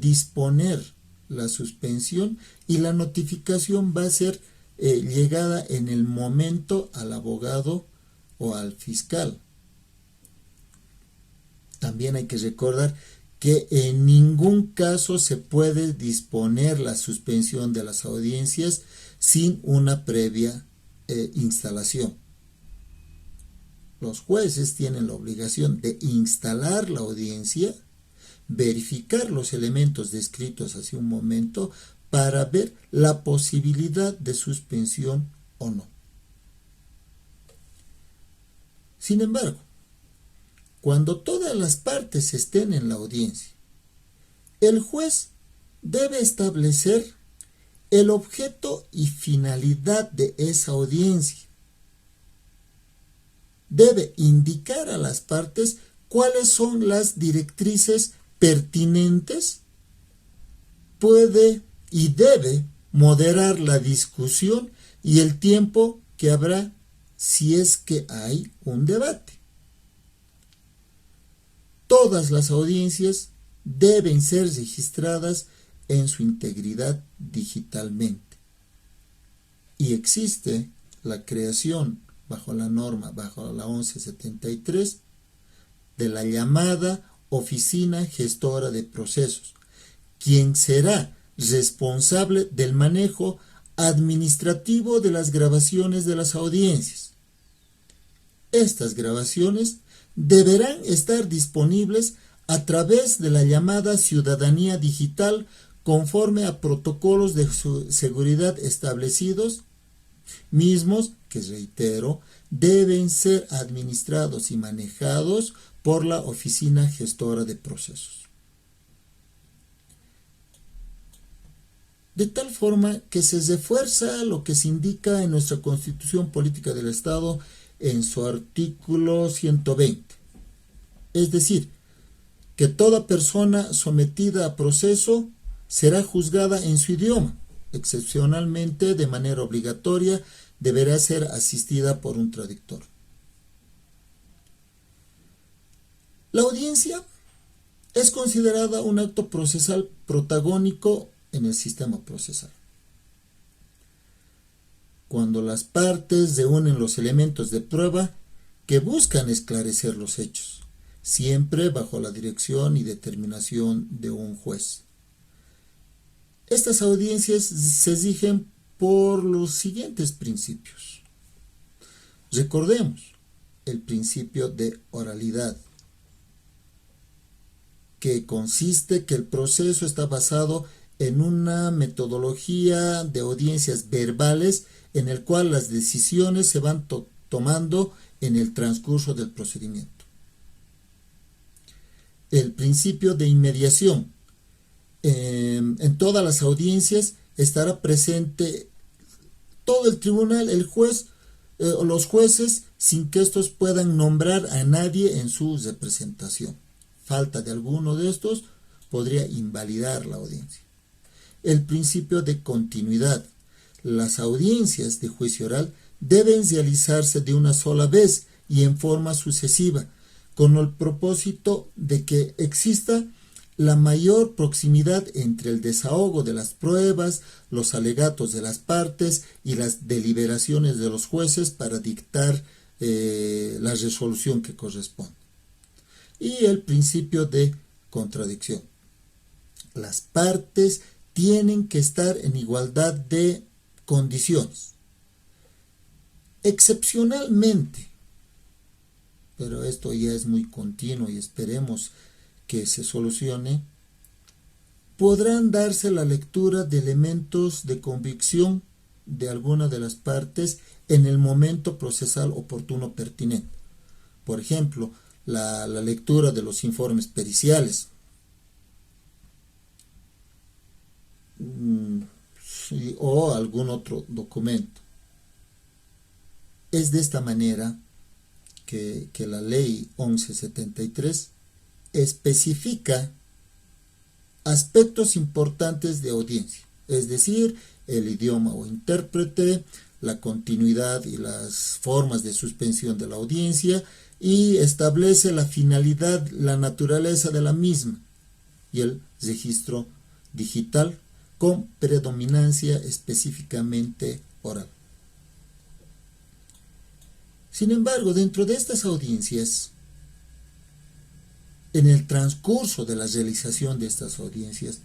disponer la suspensión y la notificación va a ser llegada en el momento al abogado o al fiscal. También hay que recordar que en ningún caso se puede disponer la suspensión de las audiencias sin una previa instalación. Los jueces tienen la obligación de instalar la audiencia, verificar los elementos descritos hace un momento para ver la posibilidad de suspensión o no. Sin embargo, cuando todas las partes estén en la audiencia, el juez debe establecer el objeto y finalidad de esa audiencia. Debe indicar a las partes cuáles son las directrices pertinentes, puede y debe moderar la discusión y el tiempo que habrá si es que hay un debate. Todas las audiencias deben ser registradas en su integridad digitalmente. Y existe la creación bajo la norma, bajo la 1173, de la llamada Oficina Gestora de Procesos, quien será responsable del manejo administrativo de las grabaciones de las audiencias. Estas grabaciones deberán estar disponibles a través de la llamada ciudadanía digital conforme a protocolos de seguridad establecidos, mismos que, reitero, deben ser administrados y manejados por la Oficina Gestora de Procesos. De tal forma que se refuerza lo que se indica en nuestra Constitución Política del Estado en su artículo 120. Es decir, que toda persona sometida a proceso será juzgada en su idioma. Excepcionalmente, de manera obligatoria, deberá ser asistida por un traductor. La audiencia es considerada un acto procesal protagónico en el sistema procesal. Cuando las partes reúnen los elementos de prueba que buscan esclarecer los hechos, siempre bajo la dirección y determinación de un juez. Estas audiencias se rigen por los siguientes principios. Recordemos el principio de oralidad, que consiste que el proceso está basado en una metodología de audiencias verbales en el cual las decisiones se van tomando en el transcurso del procedimiento. El principio de inmediación. En todas las audiencias estará presente todo el tribunal, el juez o los jueces, sin que estos puedan nombrar a nadie en su representación. Falta de alguno de estos podría invalidar la audiencia. El principio de continuidad. Las audiencias de juicio oral deben realizarse de una sola vez y en forma sucesiva, con el propósito de que exista la mayor proximidad entre el desahogo de las pruebas, los alegatos de las partes y las deliberaciones de los jueces para dictar la resolución que corresponde. Y el principio de contradicción. Las partes tienen que estar en igualdad de condiciones. Excepcionalmente, pero esto ya es muy continuo y esperemos que se solucione, podrán darse la lectura de elementos de convicción de alguna de las partes en el momento procesal oportuno pertinente. Por ejemplo, la lectura de los informes periciales, sí, o algún otro documento. Es de esta manera que la ley 1173 especifica aspectos importantes de audiencia, es decir, el idioma o intérprete, la continuidad y las formas de suspensión de la audiencia, y establece la finalidad, la naturaleza de la misma y el registro digital con predominancia específicamente oral. Sin embargo, dentro de estas audiencias, en el transcurso de la realización de estas audiencias,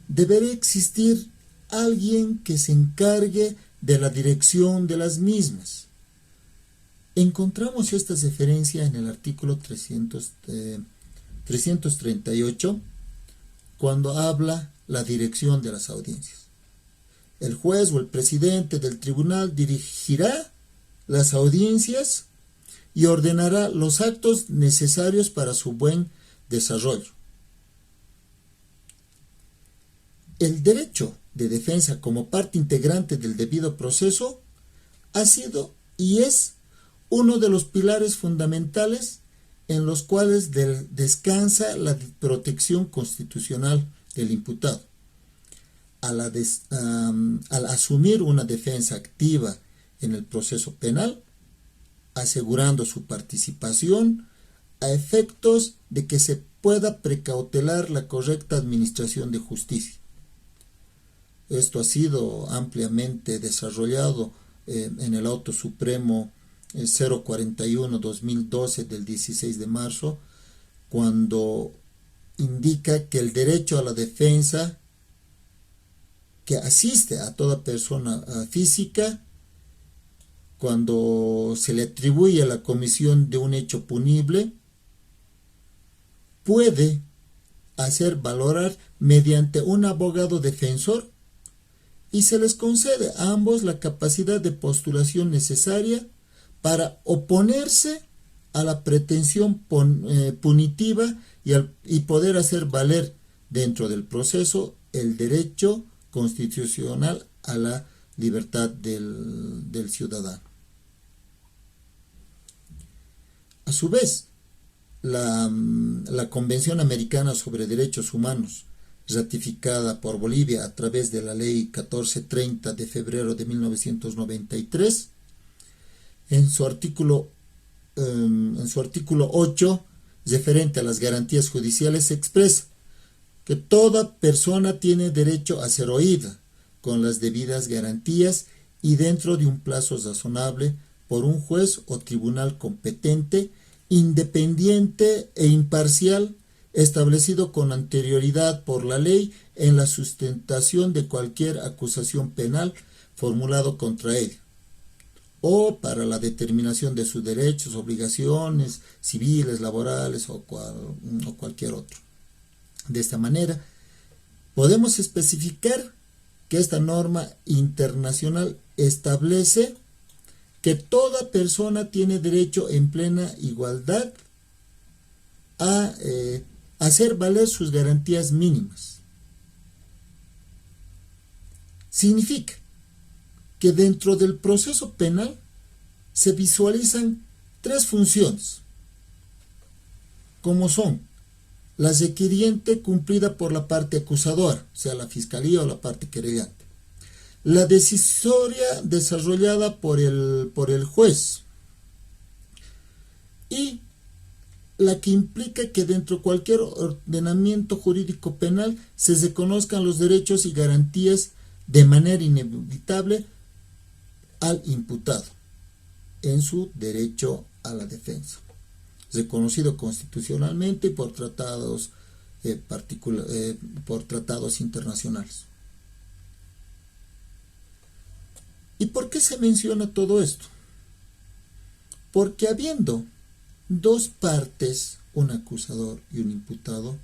deberá existir alguien que se encargue de la dirección de las mismas. Encontramos esta referencia en el artículo 338, cuando habla la dirección de las audiencias. El juez o el presidente del tribunal dirigirá las audiencias y ordenará los actos necesarios para su buen desarrollo. El derecho de defensa como parte integrante del debido proceso ha sido y es uno de los pilares fundamentales en los cuales descansa la protección constitucional del imputado. Al asumir una defensa activa en el proceso penal, asegurando su participación a efectos de que se pueda precautelar la correcta administración de justicia. Esto ha sido ampliamente desarrollado en el Auto Supremo 041-2012 del 16 de marzo, cuando indica que el derecho a la defensa que asiste a toda persona física cuando se le atribuye la comisión de un hecho punible, puede hacer valorar mediante un abogado defensor y se les concede a ambos la capacidad de postulación necesaria para oponerse a la pretensión punitiva y poder hacer valer dentro del proceso el derecho constitucional a la libertad del ciudadano. A su vez, la Convención Americana sobre Derechos Humanos, ratificada por Bolivia a través de la Ley 1430 de febrero de 1993, en su artículo 8, referente a las garantías judiciales, se expresa que toda persona tiene derecho a ser oída con las debidas garantías y dentro de un plazo razonable por un juez o tribunal competente, independiente e imparcial, establecido con anterioridad por la ley en la sustentación de cualquier acusación penal formulado contra él, o para la determinación de sus derechos, obligaciones civiles, laborales o cualquier otro. De esta manera, podemos especificar que esta norma internacional establece que toda persona tiene derecho en plena igualdad a hacer valer sus garantías mínimas. Significa que dentro del proceso penal se visualizan tres funciones, como son la requiriente cumplida por la parte acusadora, sea la fiscalía o la parte querellante, la decisoria desarrollada por el juez y la que implica que dentro de cualquier ordenamiento jurídico penal se reconozcan los derechos y garantías de manera inevitable al imputado en su derecho a la defensa, reconocido constitucionalmente y por tratados internacionales. ¿Y por qué se menciona todo esto? Porque habiendo dos partes, un acusador y un imputado,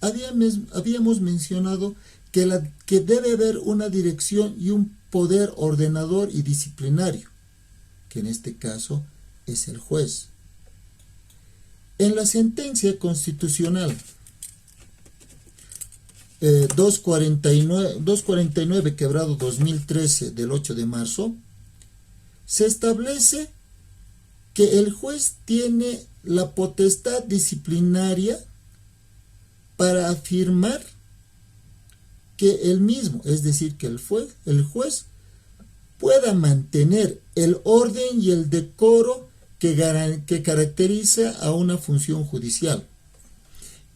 habíamos mencionado que debe haber una dirección y un poder ordenador y disciplinario, que en este caso es el juez. En la sentencia constitucional 249 quebrado 2013 del 8 de marzo, se establece que el juez tiene la potestad disciplinaria para afirmar que el mismo, es decir, que el juez pueda mantener el orden y el decoro que caracteriza a una función judicial.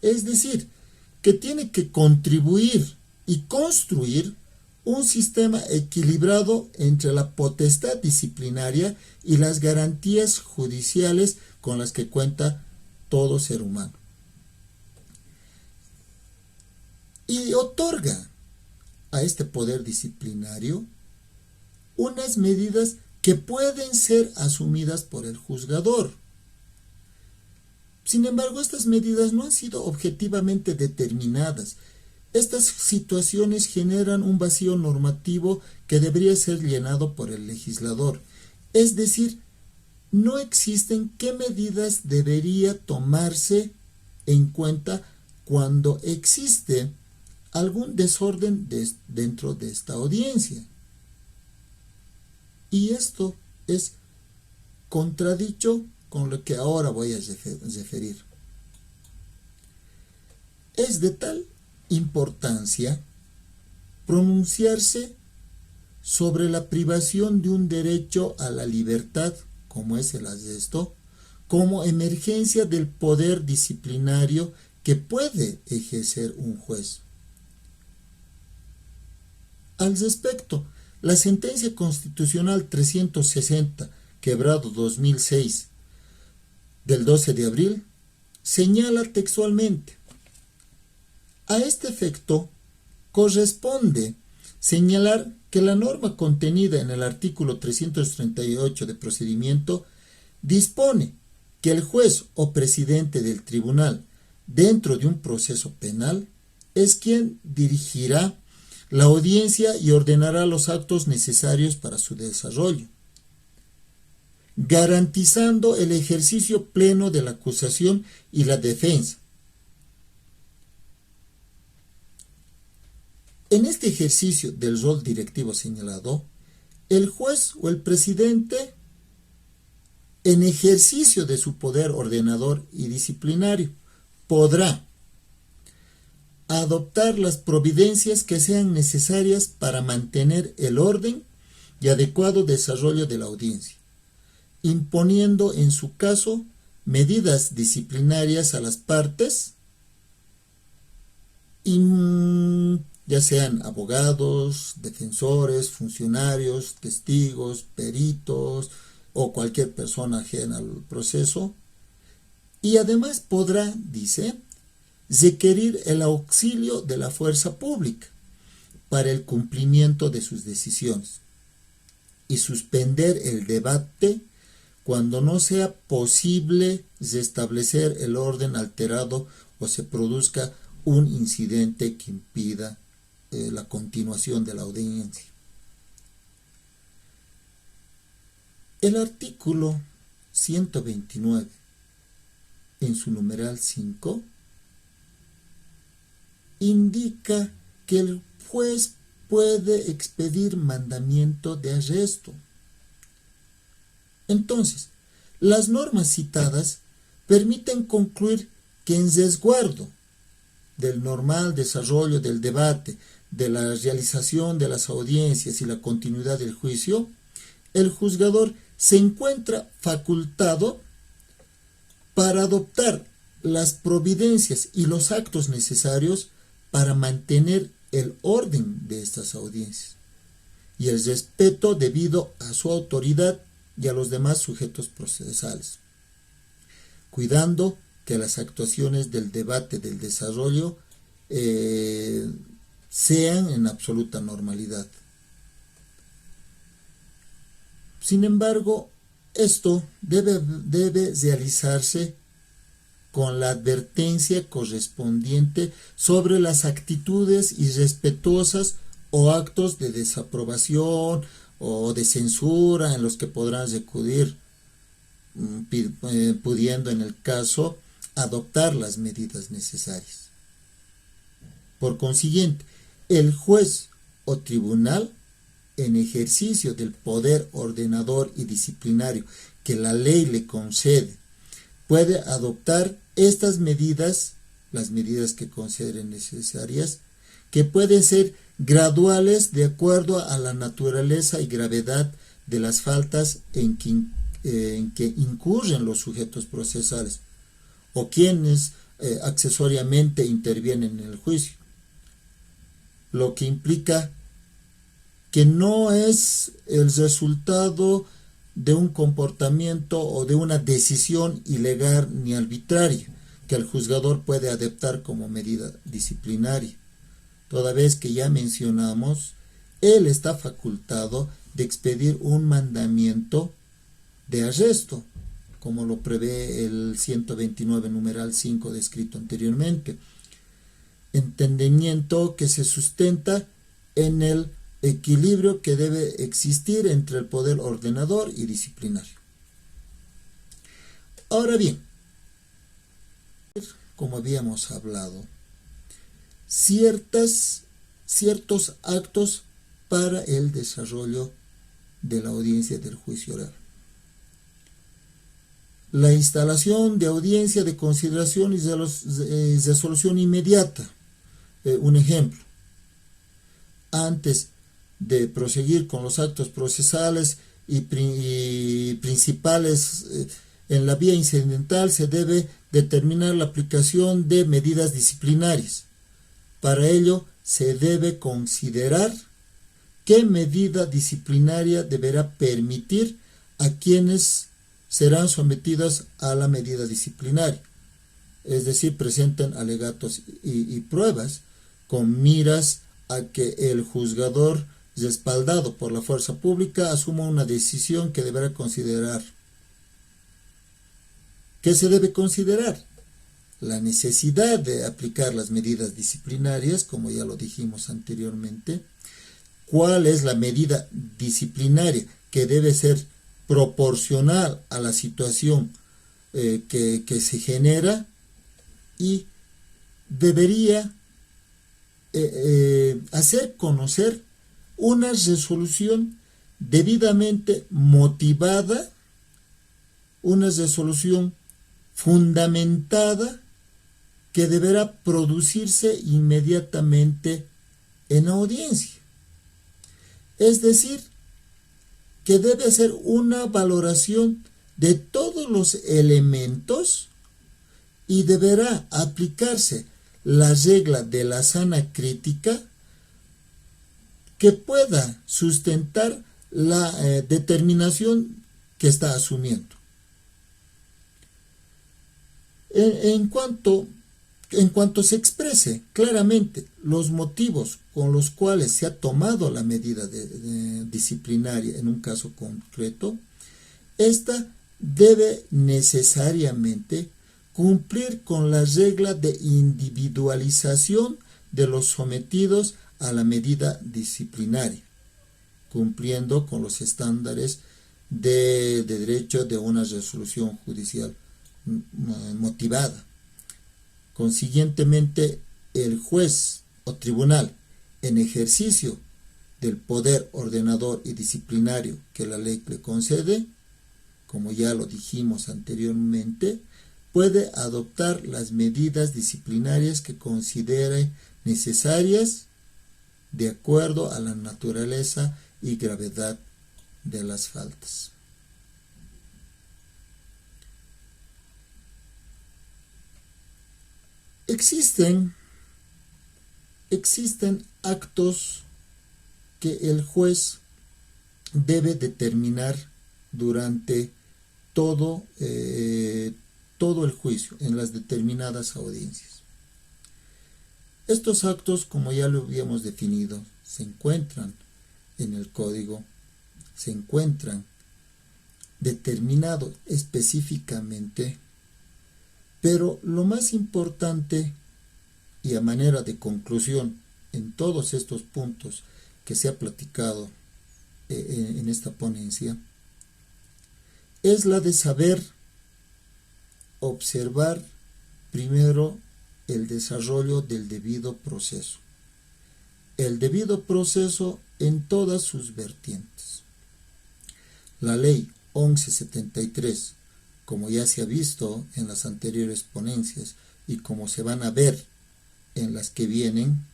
Es decir, que tiene que contribuir y construir un sistema equilibrado entre la potestad disciplinaria y las garantías judiciales con las que cuenta todo ser humano. Y otorga a este poder disciplinario unas medidas que pueden ser asumidas por el juzgador. Sin embargo, estas medidas no han sido objetivamente determinadas. Estas situaciones generan un vacío normativo que debería ser llenado por el legislador. Es decir, no existen qué medidas debería tomarse en cuenta cuando existe algún desorden dentro de esta audiencia. Y esto es contradicho con lo que ahora voy a referir. Es de tal importancia pronunciarse sobre la privación de un derecho a la libertad, como es el arresto, como emergencia del poder disciplinario que puede ejercer un juez. Al respecto, la sentencia constitucional 360, quebrado 2006, del 12 de abril, señala textualmente: a este efecto, corresponde señalar que la norma contenida en el artículo 338 de procedimiento dispone que el juez o presidente del tribunal, dentro de un proceso penal, es quien dirigirá la audiencia y ordenará los actos necesarios para su desarrollo, garantizando el ejercicio pleno de la acusación y la defensa. En este ejercicio del rol directivo señalado, el juez o el presidente, en ejercicio de su poder ordenador y disciplinario, podrá adoptar las providencias que sean necesarias para mantener el orden y adecuado desarrollo de la audiencia, imponiendo en su caso medidas disciplinarias a las partes, ya sean abogados, defensores, funcionarios, testigos, peritos o cualquier persona ajena al proceso, y además podrá, dice, requerir el auxilio de la fuerza pública para el cumplimiento de sus decisiones y suspender el debate cuando no sea posible restablecer el orden alterado o se produzca un incidente que impida la continuación de la audiencia. El artículo 129, en su numeral 5, indica que el juez puede expedir mandamiento de arresto. Entonces, las normas citadas permiten concluir que en resguardo del normal desarrollo del debate, de la realización de las audiencias y la continuidad del juicio, el juzgador se encuentra facultado para adoptar las providencias y los actos necesarios para mantener el orden de estas audiencias y el respeto debido a su autoridad y a los demás sujetos procesales, cuidando que las actuaciones del debate del desarrollo sean en absoluta normalidad. Sin embargo, esto debe realizarse con la advertencia correspondiente sobre las actitudes irrespetuosas o actos de desaprobación o de censura en los que podrán recurrir, pudiendo en el caso adoptar las medidas necesarias. Por consiguiente, el juez o tribunal, en ejercicio del poder ordenador y disciplinario que la ley le concede, puede adoptar estas medidas, las medidas que considere necesarias, que pueden ser graduales de acuerdo a la naturaleza y gravedad de las faltas en que incurren los sujetos procesales o quienes accesoriamente intervienen en el juicio, lo que implica que no es el resultado de un comportamiento o de una decisión ilegal ni arbitraria que el juzgador puede adoptar como medida disciplinaria, toda vez que ya mencionamos, él está facultado de expedir un mandamiento de arresto, como lo prevé el 129 numeral 5 descrito anteriormente, entendimiento que se sustenta en el equilibrio que debe existir entre el poder ordenador y disciplinario. Ahora bien, como habíamos hablado, ciertos actos para el desarrollo de la audiencia del juicio oral. La instalación de audiencia de consideración y de resolución inmediata. Un ejemplo, antes de proseguir con los actos procesales y principales en la vía incidental, se debe determinar la aplicación de medidas disciplinarias. Para ello, se debe considerar qué medida disciplinaria deberá permitir a quienes serán sometidas a la medida disciplinaria, es decir, presenten alegatos y pruebas con miras a que el juzgador, respaldado por la fuerza pública, asuma una decisión que deberá considerar. ¿Qué se debe considerar? La necesidad de aplicar las medidas disciplinarias, como ya lo dijimos anteriormente. ¿Cuál es la medida disciplinaria que debe ser proporcional a la situación que se genera? Y debería hacer conocer una resolución debidamente motivada, una resolución fundamentada que deberá producirse inmediatamente en audiencia. Es decir, que debe hacer una valoración de todos los elementos y deberá aplicarse la regla de la sana crítica que pueda sustentar la determinación que está asumiendo. En cuanto se exprese claramente los motivos con los cuales se ha tomado la medida disciplinaria en un caso concreto, esta debe necesariamente cumplir con la regla de individualización de los sometidos a la medida disciplinaria, cumpliendo con los estándares de derecho de una resolución judicial motivada. Consiguientemente, el juez o tribunal, en ejercicio del poder ordenador y disciplinario que la ley le concede, como ya lo dijimos anteriormente, puede adoptar las medidas disciplinarias que considere necesarias de acuerdo a la naturaleza y gravedad de las faltas. Existen actos que el juez debe determinar durante todo el juicio, en las determinadas audiencias. Estos actos, como ya lo habíamos definido, se encuentran en el código, se encuentran determinados específicamente, pero lo más importante y a manera de conclusión en todos estos puntos que se ha platicado en esta ponencia, es la de saber observar primero el desarrollo del debido proceso. El debido proceso en todas sus vertientes. La ley 1173, como ya se ha visto en las anteriores ponencias y como se van a ver en las que vienen,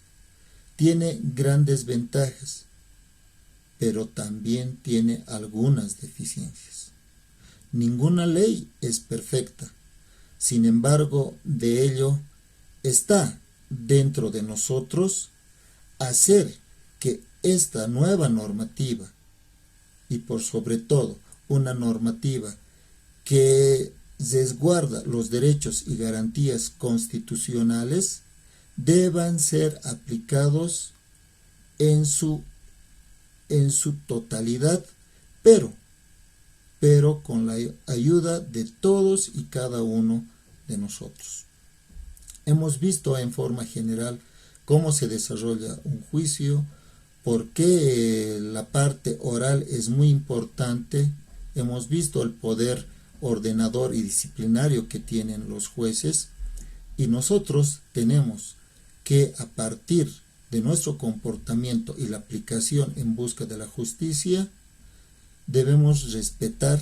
tiene grandes ventajas, pero también tiene algunas deficiencias. Ninguna ley es perfecta. Sin embargo, de ello está dentro de nosotros hacer que esta nueva normativa, y por sobre todo una normativa que resguarda los derechos y garantías constitucionales, deban ser aplicados en su totalidad, pero con la ayuda de todos y cada uno de nosotros. Hemos visto en forma general cómo se desarrolla un juicio, por qué la parte oral es muy importante. Hemos visto el poder ordenador y disciplinario que tienen los jueces, y nosotros tenemos que, a partir de nuestro comportamiento y la aplicación en busca de la justicia, debemos respetar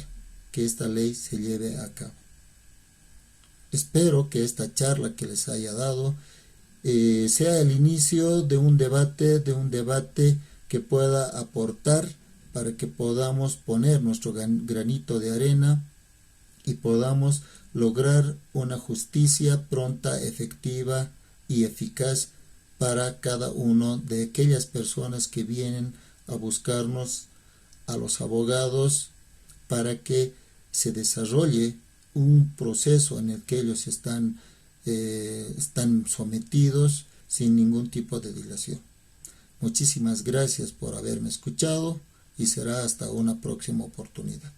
que esta ley se lleve a cabo. Espero que esta charla que les haya dado sea el inicio de un debate que pueda aportar para que podamos poner nuestro granito de arena y podamos lograr una justicia pronta, efectiva y eficaz para cada uno de aquellas personas que vienen a buscarnos a los abogados, para que se desarrolle un proceso en el que ellos están sometidos sin ningún tipo de dilación. Muchísimas gracias por haberme escuchado y será hasta una próxima oportunidad.